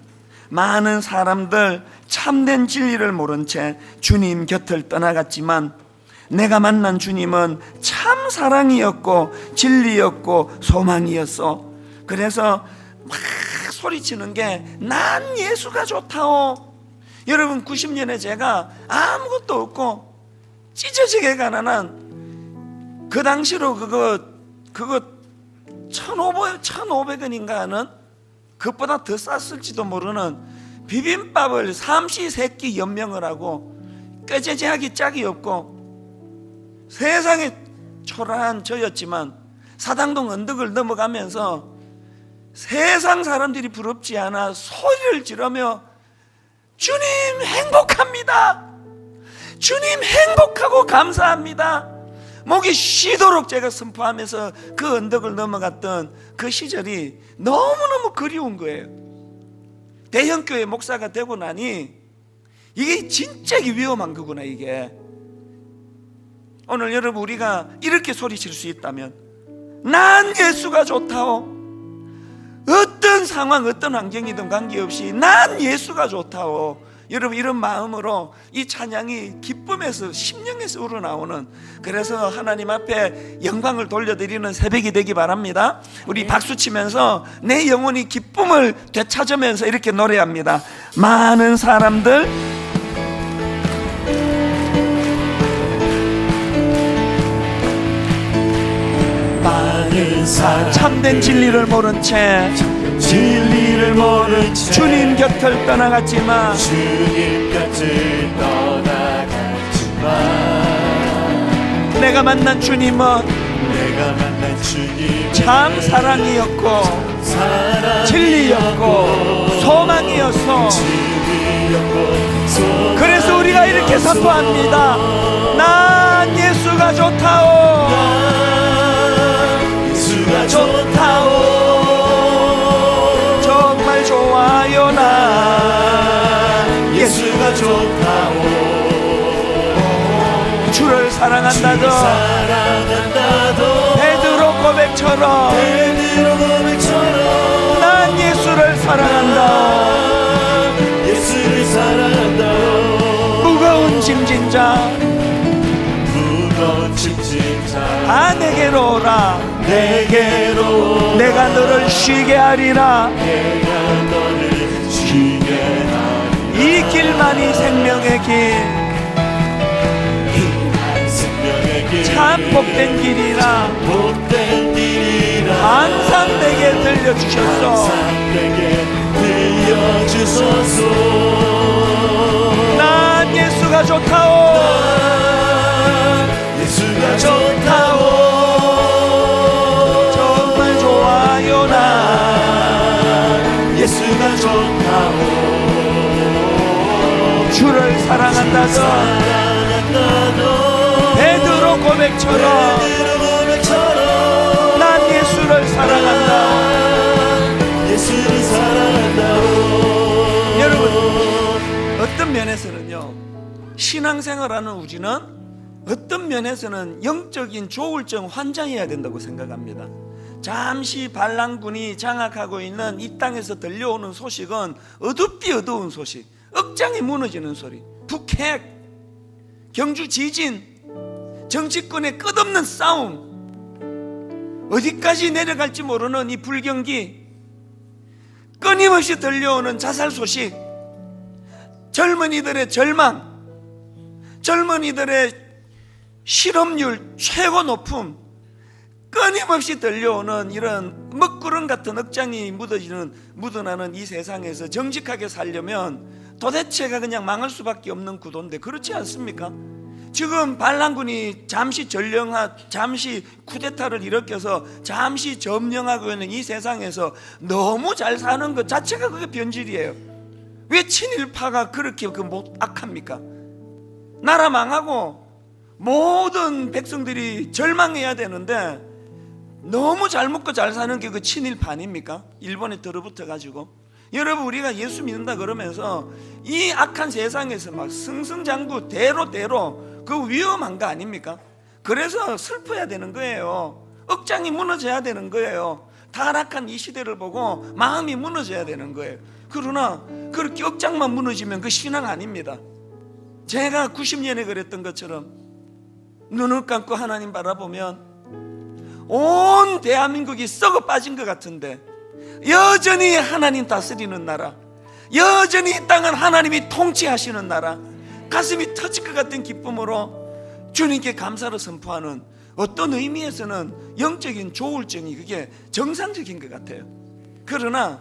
많은 사람들 참된 진리를 모른 채 주님 곁을 떠나갔지만 내가 만난 주님은 참 사랑이었고 진리였고 소망이었어. 그래서 막 소리치는 게 난 예수가 좋다오. 여러분, 90년에 제가 아무것도 없고 찢어지게 가난한, 그 당시로 그거 1,500원인가 하는, 그것보다 더 쌌을지도 모르는 비빔밥을 삼시세끼 연명을 하고 꾀재재하기 짝이 없고 세상에 초라한 저였지만 사당동 언덕을 넘어가면서 세상 사람들이 부럽지 않아 소리를 지르며 주님 행복합니다, 주님 행복하고 감사합니다, 목이 쉬도록 제가 선포하면서 그 언덕을 넘어갔던 그 시절이 너무너무 그리운 거예요. 대형교회 목사가 되고 나니 이게 진짜 위험한 거구나. 이게 오늘 여러분, 우리가 이렇게 소리칠 수 있다면 난 예수가 좋다오. 어떤 상황, 어떤 환경이든 관계없이 난 예수가 좋다오. 여러분, 이런 마음으로 이 찬양이 기쁨에서 심령에서 우러나오는, 그래서 하나님 앞에 영광을 돌려드리는 새벽이 되기 바랍니다. 우리 박수 치면서 내 영혼이 기쁨을 되찾으면서 이렇게 노래합니다. 많은 사람들 참된 진리를 모른 채 주님 곁을 떠나갔지만 내가 만난 주님은 참 사랑이었고 진리였고 소망이었어. 그래서 우리가 이렇게 선포합니다. 난 예수가 좋다오. 좋다오. 정말 좋아요. 나 예수가 좋다오. 주를 사랑한다도 베드로 고백처럼 난 예수를 사랑한다. 무거운 짐진 자 다 내게로 오라. 내가 너를 쉬게 하리라. 이 길만이 생명의 길, 참 복된 길이라 항상 내게 들려주셨소. 난 예수가 좋다오. 좋다오. 정말 좋아요. 나 예수가 좋다오. 주를 사랑한다도 베드로 고백처럼 난 예수를 사랑한다. 여러분, 어떤 면에서는요, 신앙생활하는 우리는 어떤 면에서는 영적인 조울증 환자여야 된다고 생각합니다. 잠시 반란군이 장악하고 있는 이 땅에서 들려오는 소식은 어둡디 어두운 소식, 억장이 무너지는 소리, 북핵, 경주 지진, 정치권의 끝없는 싸움, 어디까지 내려갈지 모르는 이 불경기, 끊임없이 들려오는 자살 소식, 젊은이들의 절망, 젊은이들의 실업률 최고 높음, 끊임없이 들려오는 이런 먹구름 같은 억장이 묻어나는 이 세상에서 정직하게 살려면 도대체가 그냥 망할 수밖에 없는 구도인데, 그렇지 않습니까? 지금 반란군이 잠시 잠시 쿠데타를 일으켜서 잠시 점령하고 있는 이 세상에서 너무 잘 사는 것 자체가 그게 변질이에요. 왜 친일파가 그렇게 악합니까? 나라 망하고 모든 백성들이 절망해야 되는데 너무 잘 먹고 잘 사는 게 그 친일파 아닙니까? 일본에 들어붙어 가지고. 여러분, 우리가 예수 믿는다 그러면서 이 악한 세상에서 막 승승장구 대로 그 위험한 거 아닙니까? 그래서 슬퍼야 되는 거예요. 억장이 무너져야 되는 거예요. 타락한 이 시대를 보고 마음이 무너져야 되는 거예요. 그러나 그렇게 억장만 무너지면 그 신앙 아닙니다. 제가 90년에 그랬던 것처럼 눈을 감고 하나님 바라보면 온 대한민국이 썩어 빠진 것 같은데 여전히 하나님 다스리는 나라, 여전히 이 땅은 하나님이 통치하시는 나라, 가슴이 터질 것 같은 기쁨으로 주님께 감사를 선포하는, 어떤 의미에서는 영적인 조울증이 그게 정상적인 것 같아요. 그러나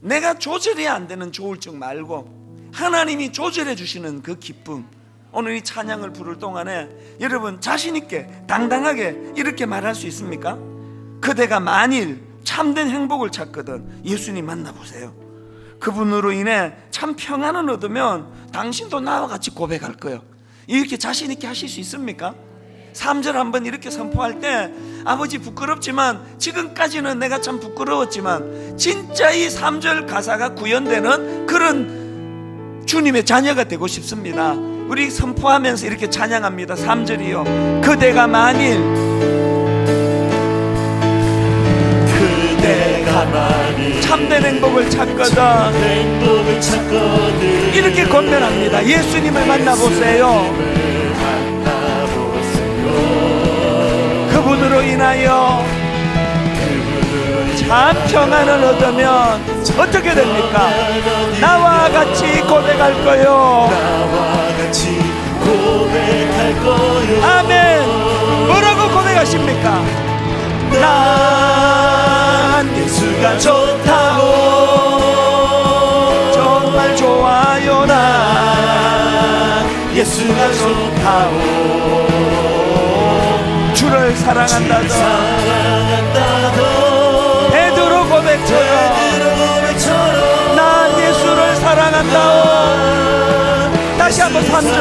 내가 조절이 안 되는 조울증 말고 하나님이 조절해 주시는 그 기쁨, 오늘 이 찬양을 부를 동안에 여러분 자신 있게 당당하게 이렇게 말할 수 있습니까? 그대가 만일 참된 행복을 찾거든 예수님 만나보세요. 그분으로 인해 참 평안을 얻으면 당신도 나와 같이 고백할 거예요. 이렇게 자신 있게 하실 수 있습니까? 3절 한번 이렇게 선포할 때, 아버지 부끄럽지만, 지금까지는 내가 참 부끄러웠지만 진짜 이 3절 가사가 구현되는 그런 주님의 자녀가 되고 싶습니다. 우리 선포하면서 이렇게 찬양합니다. 3절이요. 그대가 만일 참된 행복을 찾거든 이렇게 권면합니다. 예수님을 만나보세요. 그분으로 인하여 참 평안을 얻으면 어떻게 됩니까? 나와 같이 고백할 거요. 아멘. 뭐라고 고백하십니까? 난 예수가 좋다고, 정말 좋아요. 난 예수가 좋다고, 주를 사랑한다도 베드로 고백처럼 난 예수를 사랑한다오. 다시 한번 3절.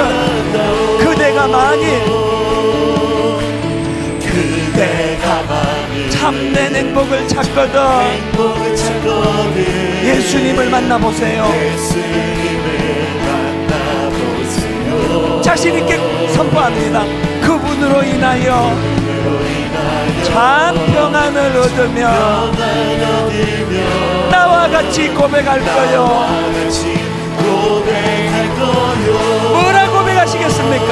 그대가 만일 참된 행복을 찾거든 예수님을 만나보세요. 자신있게 선포합니다. 그분으로 인하여 참 평안을 얻으며 나와 같이 고백할 거요. 뭐라 고백하시겠습니까?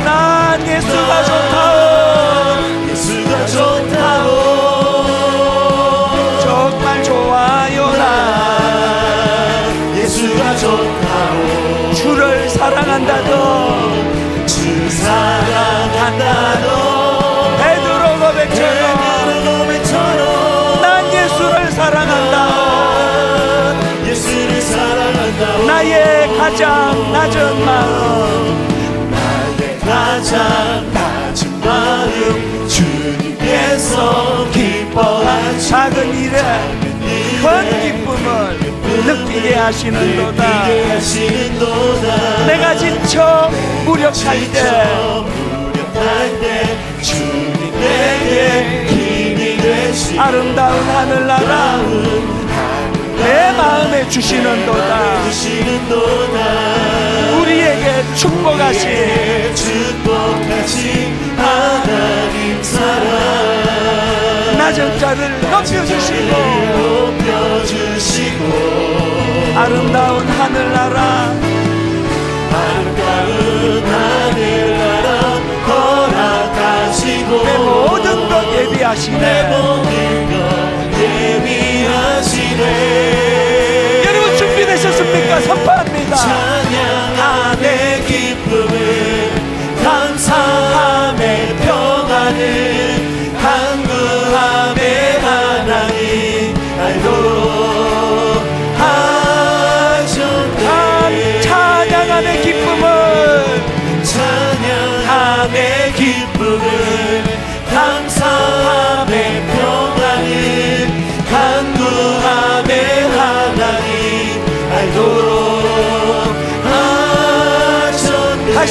난 예수가 좋다오, 예수가 좋다오, 정말 좋아요. 난 예수가 좋다오, 주를 사랑한다도, 주 사랑한다도, 베드로 고백처럼 난 예수를 사랑한다, 예수를 사랑한다. 나의 가장 낮은 마음, 나의 가장 낮은 마음, 주님께서 기뻐하시는 작은 일에 큰 기쁨을 느끼게 하시는도다. 내가 지쳐 무력할 때 주님 내게 힘이 되시, 아름다운 하늘나라 내 마음에 주시는도다. 우리에게 축복하신 하나님 사랑, 낮은 자를 높여주시고 아름다운 하늘나라 허락하시고 내 모든 것 예비하시네. 여러분 준비되셨습니까? 선포합니다. 찬양함의 기쁨을, 감사함의 평안을, 간구함의 하나님 알도록 하셨네. 찬양함의 기쁨을, 찬양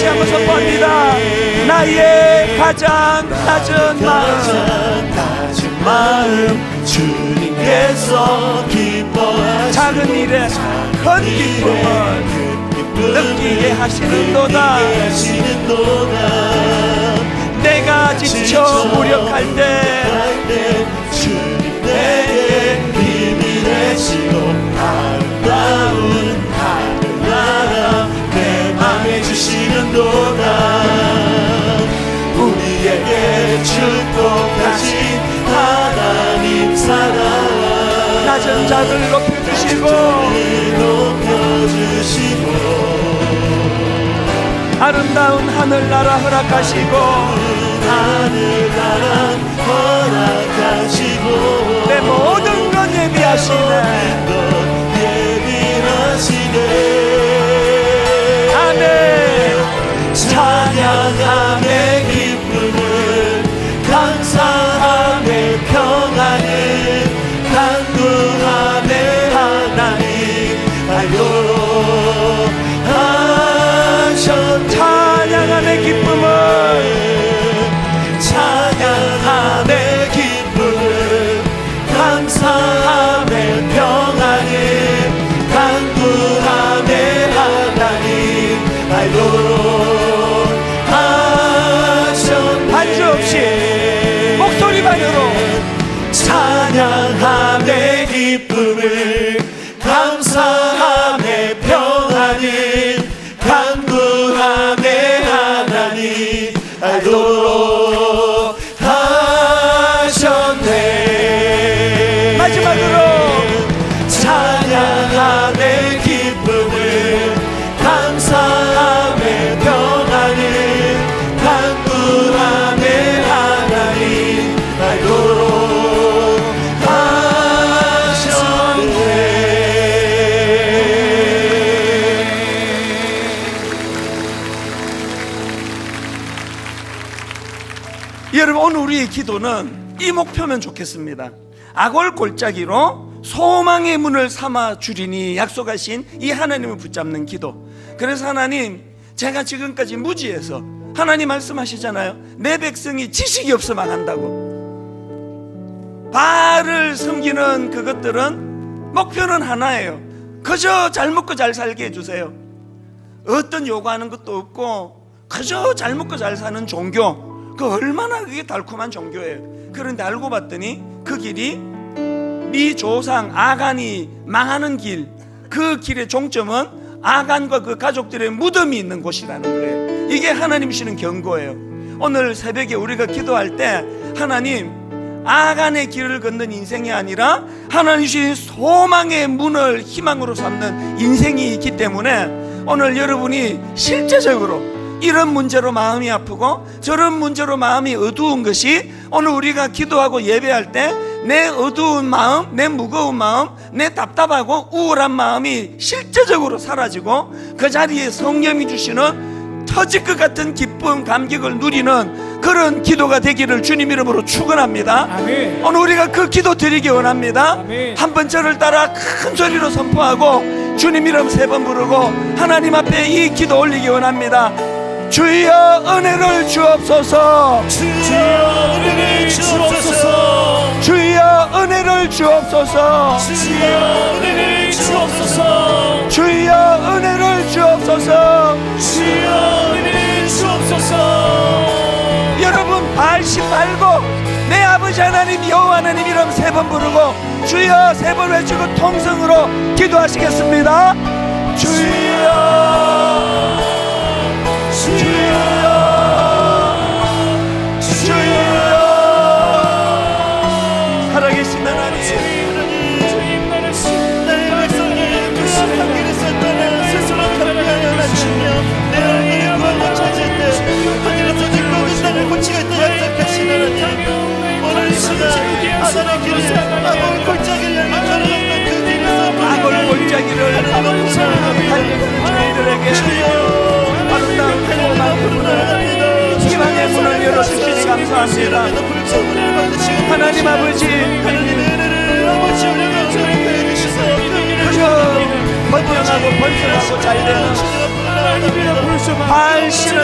다시 한번 선포합니다. 나의 가장 낮은 마음 주님께서 기뻐하시는 작은 일에 큰 기쁨을 느끼게 하시는도다. 내가 지쳐 무력할 때 주님 내게 힘이 되시고 아름다운 하늘나라 내 맘에 주시는도다. 우리에게 축복하신 하나님 사랑 낮은 자들 높여주시고 아름다운 하늘나라 허락하시고 하늘나라 허락하시고 내 모든 것 예비하시네. 아멘. 찬양함의 기쁨을 감사함의 평안을 간구함의 하나님 알도록 하셨네. 찬양함의 기쁨을 찬양함의 기쁨을 감사함의 평안을 간구함의 하나님 알도록 하셨네. 반주 없이 목소리만으로 찬양함의 기쁨을 감사함의 평안을 간구함의 하나님 알도록 하셨네. 마지막으로 찬양함의 기쁨을 감사함의 평안을 간구함의 하나님 알도록 하셨네. 여러분, 오늘 우리의 기도는 이 목표면 좋겠습니다. 악을 골짜기로 소망의 문을 삼아 주리니 약속하신 이 하나님을 붙잡는 기도. 그래서 하나님, 제가 지금까지 무지해서 하나님 말씀하시잖아요. 내 백성이 지식이 없어 망한다고. 바알을 섬기는 그것들은 목표는 하나예요. 그저 잘 먹고 잘 살게 해주세요. 어떤 요구하는 것도 없고 그저 잘 먹고 잘 사는 종교, 그 얼마나 그게 달콤한 종교예요. 그런데 알고 봤더니 그 길이 네 조상 아간이 망하는 길, 그 길의 종점은 아간과 그 가족들의 무덤이 있는 곳이라는 거예요. 이게 하나님 주시는 경고예요. 오늘 새벽에 우리가 기도할 때 하나님, 아간의 길을 걷는 인생이 아니라 하나님 주신 소망의 문을 희망으로 삼는 인생이 있기 때문에 오늘 여러분이 실제적으로 이런 문제로 마음이 아프고 저런 문제로 마음이 어두운 것이 오늘 우리가 기도하고 예배할 때 내 어두운 마음, 내 무거운 마음, 내 답답하고 우울한 마음이 실제적으로 사라지고 그 자리에 성령이 주시는 터질 것 같은 기쁨, 감격을 누리는 그런 기도가 되기를 주님 이름으로 축원합니다. 아멘. 오늘 우리가 그 기도 드리기 원합니다. 아멘. 한번 저를 따라 큰 소리로 선포하고 주님 이름 3번 부르고 하나님 앞에 이 기도 올리기 원합니다. 주여 은혜를 주옵소서. 주여 은혜를 주옵소서. 주여 은혜를 주옵소서. 주여 은혜를 주옵소서. 주여 은혜를 주옵소서. 주여 은혜를 주옵소서. 여러분 발심 말고 내 아버지 하나님 여호와 하나님 이름 3번 부르고 주여 3번 외치고 통성으로 기도하시겠습니다. 주여 살아계신 하나님, 나의 백성을 구속한 길에서 떠나 스스로 감리하여 낮추며 내 영혼을 구원을 찾을 때 하늘에서 듣고 그 땅을 고치겠다 약속하신 하나님, 오늘 이 시간 아간의 길을 악을 골짜기를 향해 걸어갔던 그 길에서 악을 골짜기를 달려가는 저희들에게 아름다운 행복한 문을, 희망의 문을 열어주시니 감사합니다. 하나님 아버지, 그저 번영하고 번성하고 잘되는 하나님이라 부르셔봐. 발 신을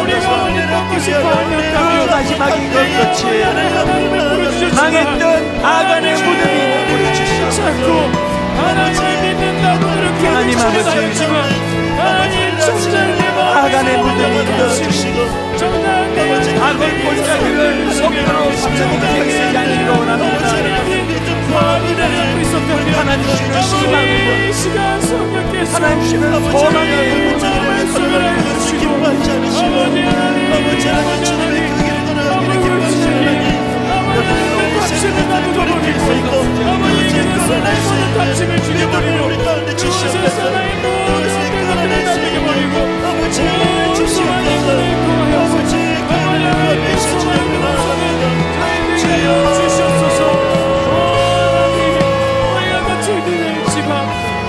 우리가 원했던 것이 반응하며 마지막인 것 같이 하나님을 부르주셨지만 망했던 아간의 무덤이 자꾸 하나님을 믿는다고 그렇게 하나님 아버지, 하지만 하나님 정작 내 마음을 아간의 무덤이 열어주시고 정작 내 악을 골짜기를 속도로 삼성이 택시지 않기로 원합니다. 하나님 주시는 희망을, 이 시간 성령께서 하나님 주시는 소망을 기뻐하지 않으시고 아버지 하나님 주님의 그 길을 걸어 이렇게 하시는 하나님 답심을 나누고 버리고 아버지에게는 사나의 모든 답심을 죽여버리고 우리 가운데 주시옵소서. 사나의 모든 선택을 나누게 버리고 아버지 하나님 주시옵소서. 아버지 하나님 저희들에게 주시옵소서. 우리가 거칠들의 지방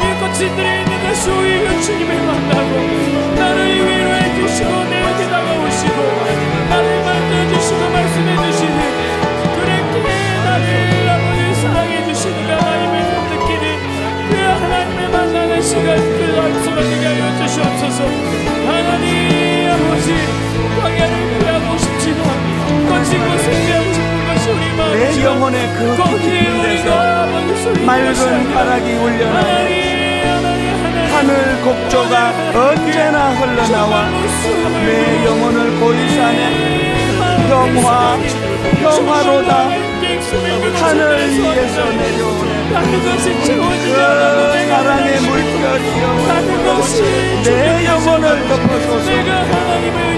이 거칠들에 있는 것이 오히려 주님을 만나고 나를 위로해 주시고 내게 다가오시고 나를 만져주시고 말씀해 주시는 그렇게 나를 아버지 사랑해 주시는 하나님을 느끼는 그 하나님을 만나는 시간 그 약속을 되게 하여 주시옵소서. 하나님 아버지 광야를 피하고 싶지만 거친 곳을 피하고 싶은 것이 우리 마음이죠. 내 영혼의 그 깊은 데서 맑은 바람이 울려나네. 하늘 곡조가 언제나 흘러나와 내 영혼을 고이사네. 평화 평화로다. 하늘 위에서 내려오네. 그 사랑의 물결이여 내 영혼을 덮어소서.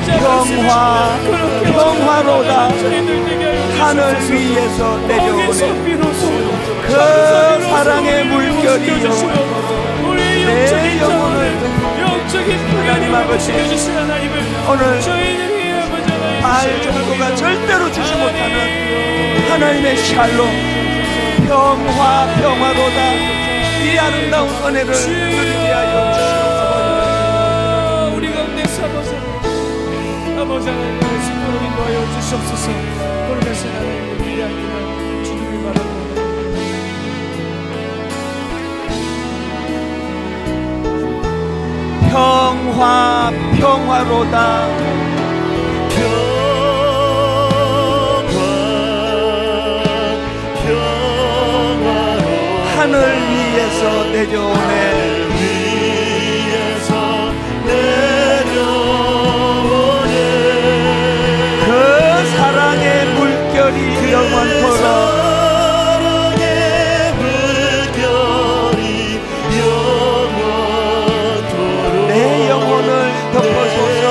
평화 평화로다. 하늘 위에서 내려오네. 그 사랑의 물결이여 내 영혼을 하나님 아버지, 오늘 말 정도가 절대로 주지 못하는 하나님의 샬롬 평화 평화로다. 이 아름다운 은혜를 누리게 하여 주시옵소서. 우리 가운데서 아버지 하나님의 신부로 인도하여 주시옵소서. 돌아가신 하나님의 위대한 이름 주님을 바라고 평화 평화로다. 하늘 위에서 내려오네. 그 사랑의 물결이 영원토록 내 영혼을 덮어소서.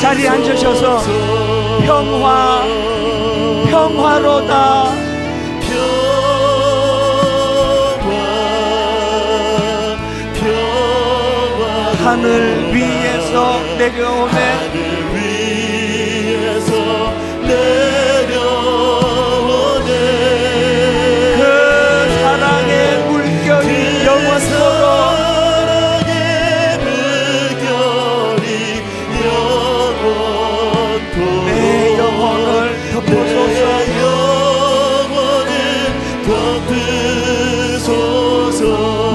자리에 앉으셔서 평화 평화로다. 하늘 위에서 내려오네. 그 사랑의 물결이 영원토록 내 영혼을 덮어소서.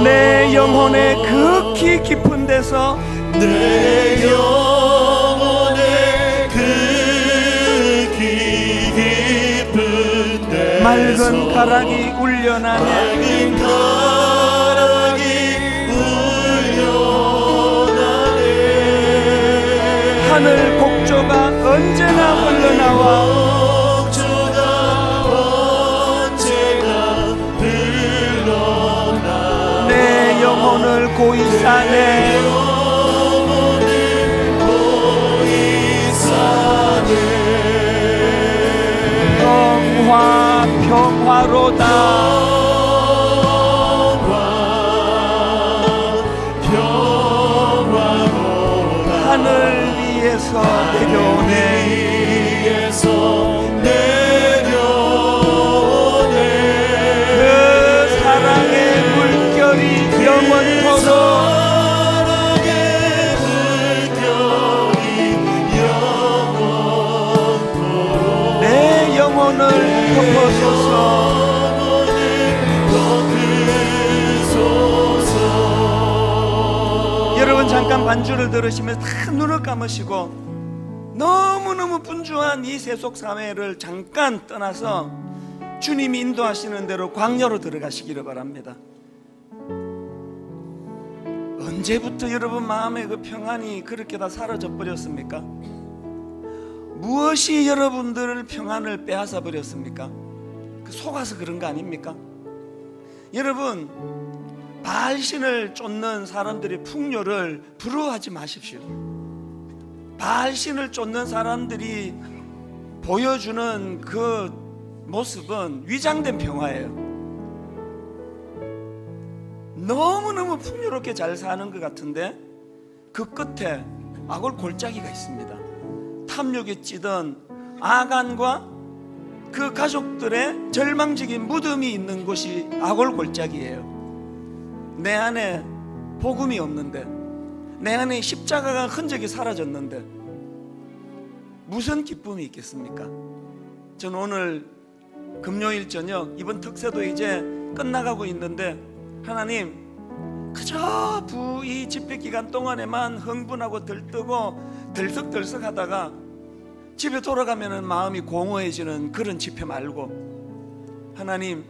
내 영혼의 극히 깊은 데서 내 영혼의 극히 깊은 데서 맑은 가락이 울려나네. 맑은 가락이 울려나네. 하늘 곡조가 언제나 흘러나와 내 영혼을 고이사네. 평화 평화로다. 하늘 위에서 내려오네. 그 사랑의 물결이 영원토록 내 영혼을 덮어소서. 잠깐 반주를 들으시면서 다 눈을 감으시고 너무너무 분주한 이 세속 사회를 잠깐 떠나서 주님이 인도하시는 대로 광야로 들어가시기를 바랍니다. 언제부터 여러분 마음의 그 평안이 그렇게 다 사라져 버렸습니까? 무엇이 여러분들을 평안을 빼앗아 버렸습니까? 그 속아서 그런 거 아닙니까? 여러분, 바알신을 쫓는 사람들의 풍요를 부러워하지 마십시오. 바알신을 쫓는 사람들이 보여주는 그 모습은 위장된 평화예요. 너무너무 풍요롭게 잘 사는 것 같은데 그 끝에 악을 골짜기가 있습니다. 탐욕에 찌든 아간과 그 가족들의 절망적인 무덤이 있는 곳이 악을 골짜기예요. 내 안에 복음이 없는데, 내 안에 십자가가 흔적이 사라졌는데 무슨 기쁨이 있겠습니까? 저는 오늘 금요일 저녁, 이번 특세도 이제 끝나가고 있는데 하나님, 그저 이 집회 기간 동안에만 흥분하고 들뜨고 들썩들썩 하다가 집에 돌아가면 마음이 공허해지는 그런 집회 말고, 하나님,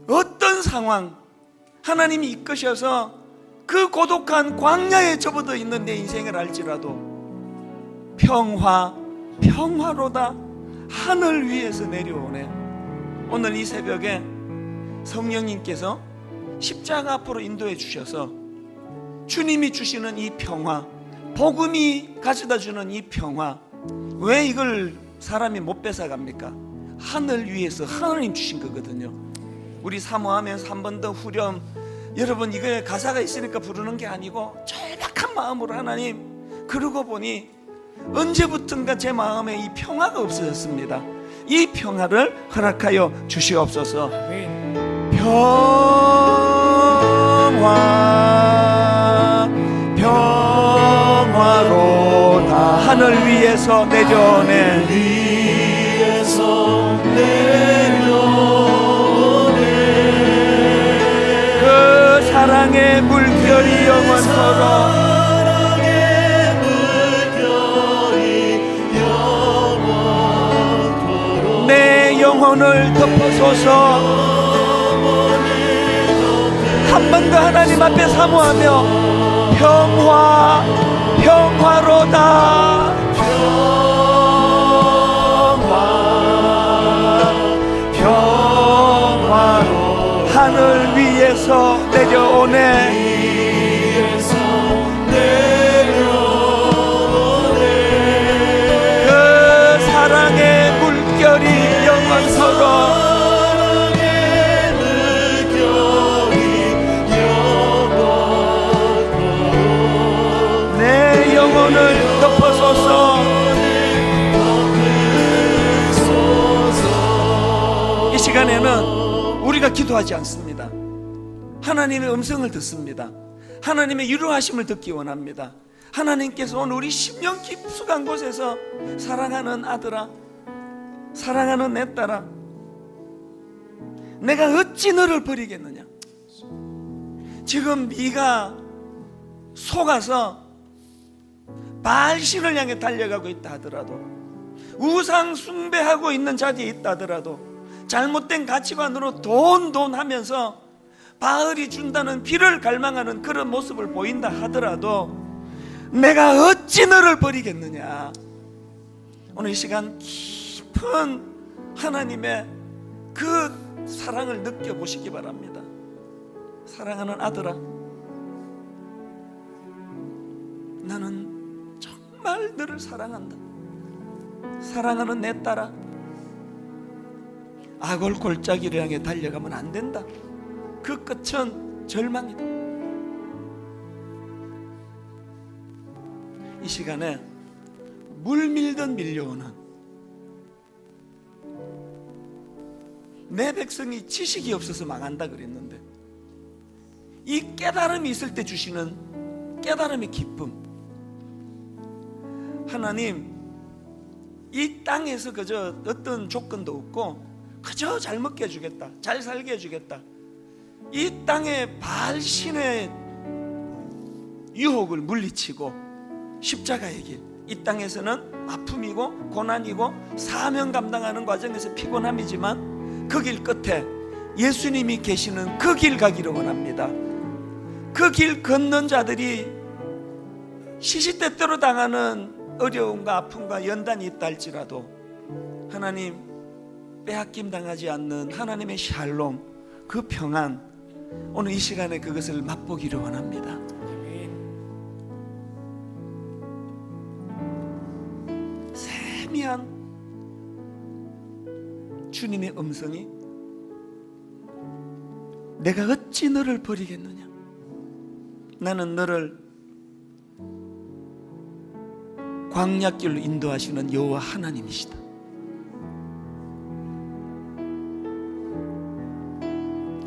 어떤 상황 하나님이 이끄셔서 그 고독한 광야에 접어져 있는 내 인생을 알지라도 평화로다 하늘 위에서 내려오네. 오늘 이 새벽에 성령님께서 십자가 앞으로 인도해 주셔서 주님이 주시는 이 평화, 복음이 가져다주는 이 평화, 왜 이걸 사람이 못 뺏어갑니까? 하늘 위에서 하나님 주신 거거든요. 우리 사모하면서 한 번 더 후렴, 여러분 이거에 가사가 있으니까 부르는 게 아니고 절박한 마음으로 하나님, 그러고 보니 언제부턴가 제 마음에 이 평화가 없어졌습니다. 이 평화를 허락하여 주시옵소서. 평화로다 하늘 위에서 내려오네. 그 사랑의 물결이 영원토록 내 영혼을 덮어소서. 한 번 더 하나님 앞에 사모하며 평화로다. 평화로 하늘 위에서 내려오네. 그 사랑의 물결이 영원토록 내 영혼을 덮어소서. 이 시간에는 우리가 기도하지 않습니다. 하나님의 음성을 듣습니다. 하나님의 유로하심을 듣기 원합니다. 하나님께서 오늘 우리 심령 깊숙한 곳에서 사랑하는 아들아, 사랑하는 내 딸아, 내가 어찌 너를 버리겠느냐. 지금 네가 속아서 바알신을 향해 달려가고 있다 하더라도, 우상 숭배하고 있는 자리에 있다 하더라도, 잘못된 가치관으로 돈 하면서 바알이 준다는 비를 갈망하는 그런 모습을 보인다 하더라도 내가 어찌 너를 버리겠느냐. 오늘 이 시간 깊은 하나님의 그 사랑을 느껴보시기 바랍니다. 사랑하는 아들아, 나는 정말 너를 사랑한다. 사랑하는 내 딸아, 악을 골짜기를 향해 달려가면 안 된다. 그 끝은 절망이다. 이 시간에 물밀듯 밀려오는 내 백성이 지식이 없어서 망한다 그랬는데, 이 깨달음이 있을 때 주시는 깨달음의 기쁨. 하나님, 이 땅에서 그저 어떤 조건도 없고 그저 잘 먹게 해주겠다, 잘 살게 해주겠다, 이 땅의 바알신의 유혹을 물리치고 십자가의 길, 이 땅에서는 아픔이고 고난이고 사명 감당하는 과정에서 피곤함이지만 그 길 끝에 예수님이 계시는 그 길 가기를 원합니다. 그 길 걷는 자들이 시시때때로 당하는 어려움과 아픔과 연단이 있다 할지라도 하나님 빼앗김 당하지 않는 하나님의 샬롬, 그 평안, 오늘 이 시간에 그것을 맛보기를 원합니다. 세미한 주님의 음성이 내가 어찌 너를 버리겠느냐, 나는 너를 광야길로 인도하시는 여호와 하나님이시다.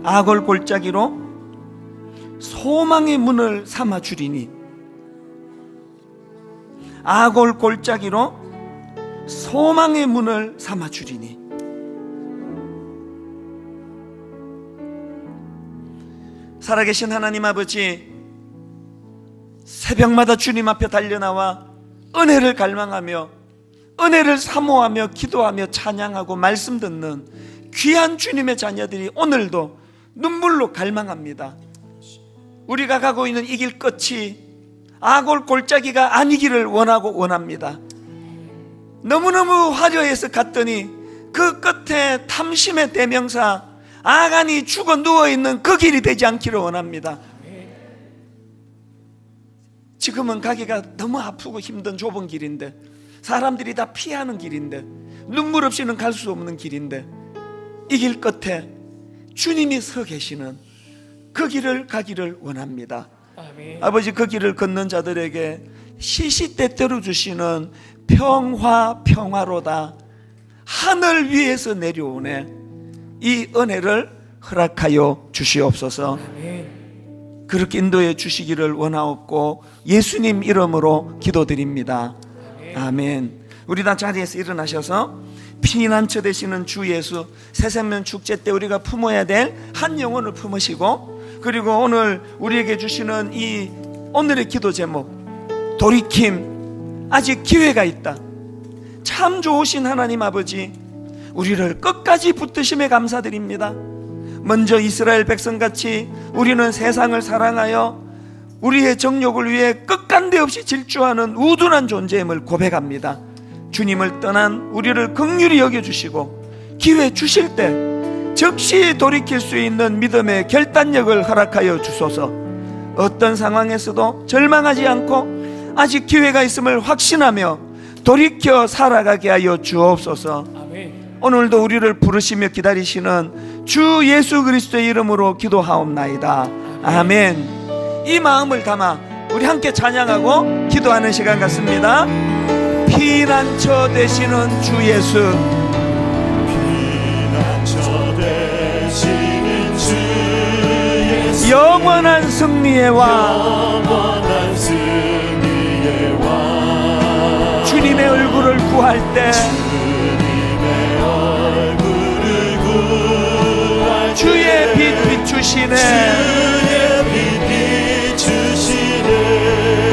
아골 골짜기로 소망의 문을 삼아 주리니, 아골 골짜기로 소망의 문을 삼아 주리니. 살아계신 하나님 아버지, 새벽마다 주님 앞에 달려나와 은혜를 갈망하며 은혜를 사모하며 기도하며 찬양하고 말씀 듣는 귀한 주님의 자녀들이 오늘도 눈물로 갈망합니다. 우리가 가고 있는 이 길 끝이 아골 골짜기가 아니기를 원합니다. 너무너무 화려해서 갔더니 그 끝에 탐심의 대명사 아간이 죽어 누워있는 그 길이 되지 않기를 원합니다. 지금은 가기가 너무 아프고 힘든 좁은 길인데, 사람들이 다 피하는 길인데, 눈물 없이는 갈 수 없는 길인데, 이 길 끝에 주님이 서 계시는 그 길을 가기를 원합니다. 아멘. 아버지, 그 길을 걷는 자들에게 시시때때로 주시는 평화로다, 하늘 위에서 내려오네, 이 은혜를 허락하여 주시옵소서. 아멘. 그렇게 인도해 주시기를 원하옵고 예수님 이름으로 기도드립니다. 아멘. 우리 다 자리에서 일어나셔서 피난처 되시는 주 예수, 새생명 축제 때 우리가 품어야 될 한 영혼을 품으시고, 그리고 오늘 우리에게 주시는 이 오늘의 기도 제목, 돌이킴, 아직 기회가 있다. 참 좋으신 하나님 아버지, 우리를 끝까지 붙드심에 감사드립니다. 먼저 이스라엘 백성같이 우리는 세상을 사랑하여 우리의 정욕을 위해 끝간데 없이 질주하는 우둔한 존재임을 고백합니다. 주님을 떠난 우리를 긍휼히 여겨주시고 기회 주실 때 즉시 돌이킬 수 있는 믿음의 결단력을 허락하여 주소서. 어떤 상황에서도 절망하지 않고 아직 기회가 있음을 확신하며 돌이켜 살아가게 하여 주옵소서. 아멘. 오늘도 우리를 부르시며 기다리시는 주 예수 그리스도의 이름으로 기도하옵나이다. 아멘. 이 마음을 담아 우리 함께 찬양하고 기도하는 시간 같습니다. 피난처 되시는 주 예수, 피난처 되시는 주 예수, 영원한 승리의 왕, 영원한 승리의 왕, 주님의 얼굴을 구할 때 주의 빛 비추시네.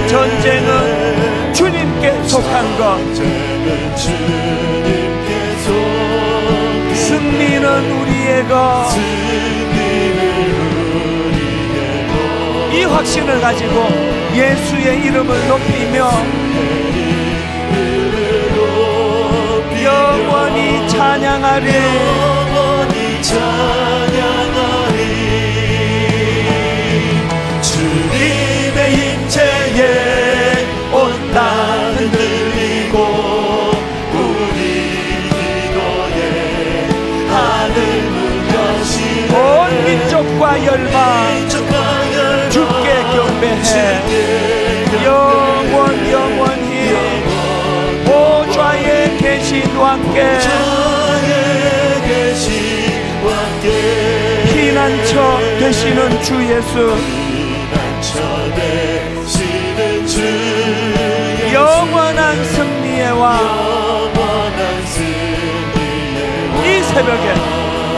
전쟁은 주님께 속한 것, 승리는 우리의 것. 이 확신을 가지고 예수의 이름을 높이며 영원히 찬양하리. 주님의 임재에 온 땅 흔들리고 우리 기도에 하늘 문 여시네. 온 민족과 열방 주께 경배해. 영원히 보좌에 계신 왕께 피난처 되시는 주 예수, 영원한 승리의 왕. 이 새벽에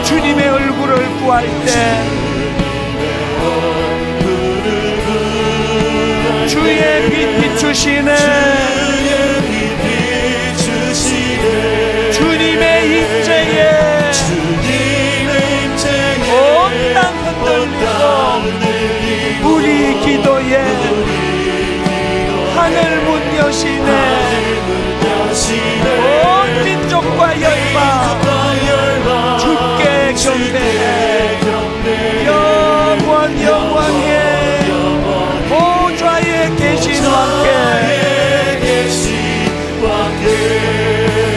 주님의 얼굴을 구할 때 주 주의 빛 비추시네. 주님의 임재에 온 땅 흔들리고 우리 기도에 하늘 문 여시네. 온 민족과 열방 주께 경배해. 영원 영원해. 보좌에 계신 왕께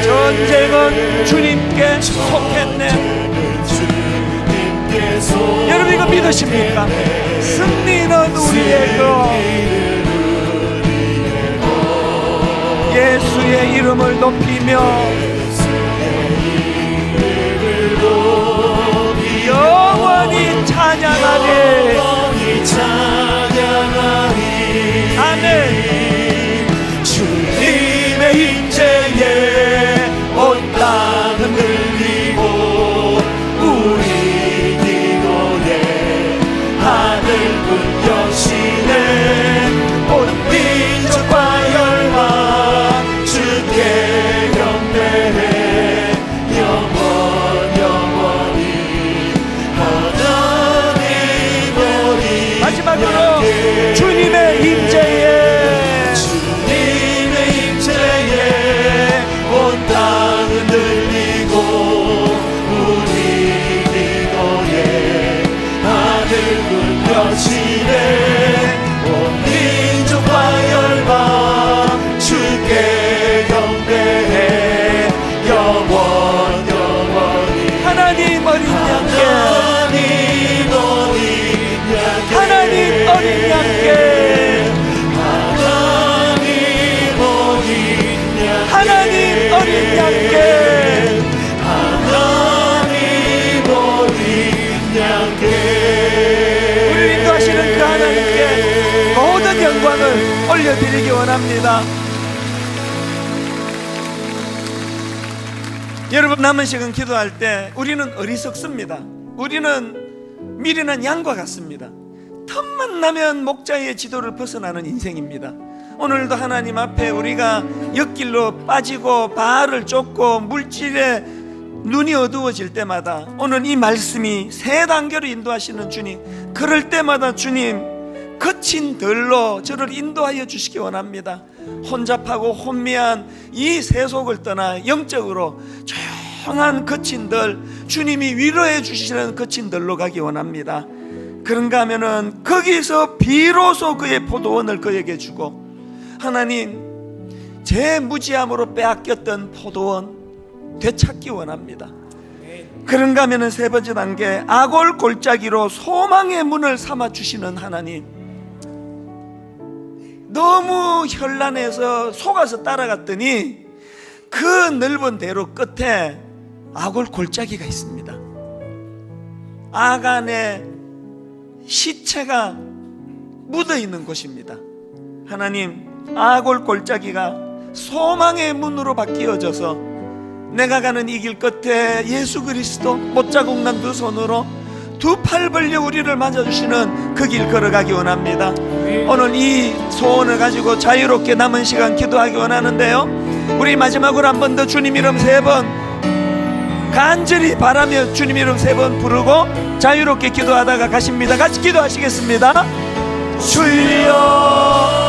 전쟁은 주님께 속했네. 여러분 이거 믿으십니까? 승리는 우리의 것. 예수의 이름을 높이며 영원히 찬양하리. 아멘. 주님의 임재에 온 땅 흔들리고 우리 기도에 하늘 문 여시네. 온 민족과 열방 주께 경배해. 영원 영원히 하나님 우리 마지막으로 주님의 임재에 온 땅 흔들리고 우리 기도에 하늘 문 여시네. 온 민족과 열방 주께 경배해. 영원 영원히 하나님 어린 양께 하나님 어린 양께 하나님 어린 양께 우리를 인도하시는 그 하나님께 모든 영광을 올려드리기 원합니다. 여러분 남은 시간 기도할 때 우리는 어리석습니다. 우리는 미련한 양과 같습니다. 틈만 나면 목자의 지도를 벗어나는 인생입니다. 오늘도 하나님 앞에 우리가 옆길로 빠지고 발을 쫓고 물질에 눈이 어두워질 때마다 오늘 이 말씀이 세 단계로 인도하시는 주님, 그럴 때마다 주님 거친 덜로 저를 인도하여 주시기 원합니다. 혼잡하고 혼미한 이 세속을 떠나 영적으로 조용한 거친 덜, 주님이 위로해 주시는 거친 덜로 가기 원합니다. 그런가 하면은 거기서 비로소 그의 포도원을 그에게 주고, 하나님 제 무지함으로 빼앗겼던 포도원 되찾기 원합니다. 그런가 하면은 세 번째 단계, 아골 골짜기로 소망의 문을 삼아 주시는 하나님, 너무 현란해서 속아서 따라갔더니 그 넓은 대로 끝에 아골 골짜기가 있습니다. 아간의 시체가 묻어있는 곳입니다. 하나님, 아골 골짜기가 소망의 문으로 바뀌어져서 내가 가는 이 길 끝에 예수 그리스도 못자국 난 두 손으로 두 팔 벌려 우리를 맞아주시는 그 길 걸어가기 원합니다. 오늘 이 소원을 가지고 자유롭게 남은 시간 기도하기 원하는데요, 우리 마지막으로 한 번 더 주님 이름 세 번 간절히 바라며 주님 이름 세 번 부르고 자유롭게 기도하다가 가십니다. 같이 기도하시겠습니다. 주여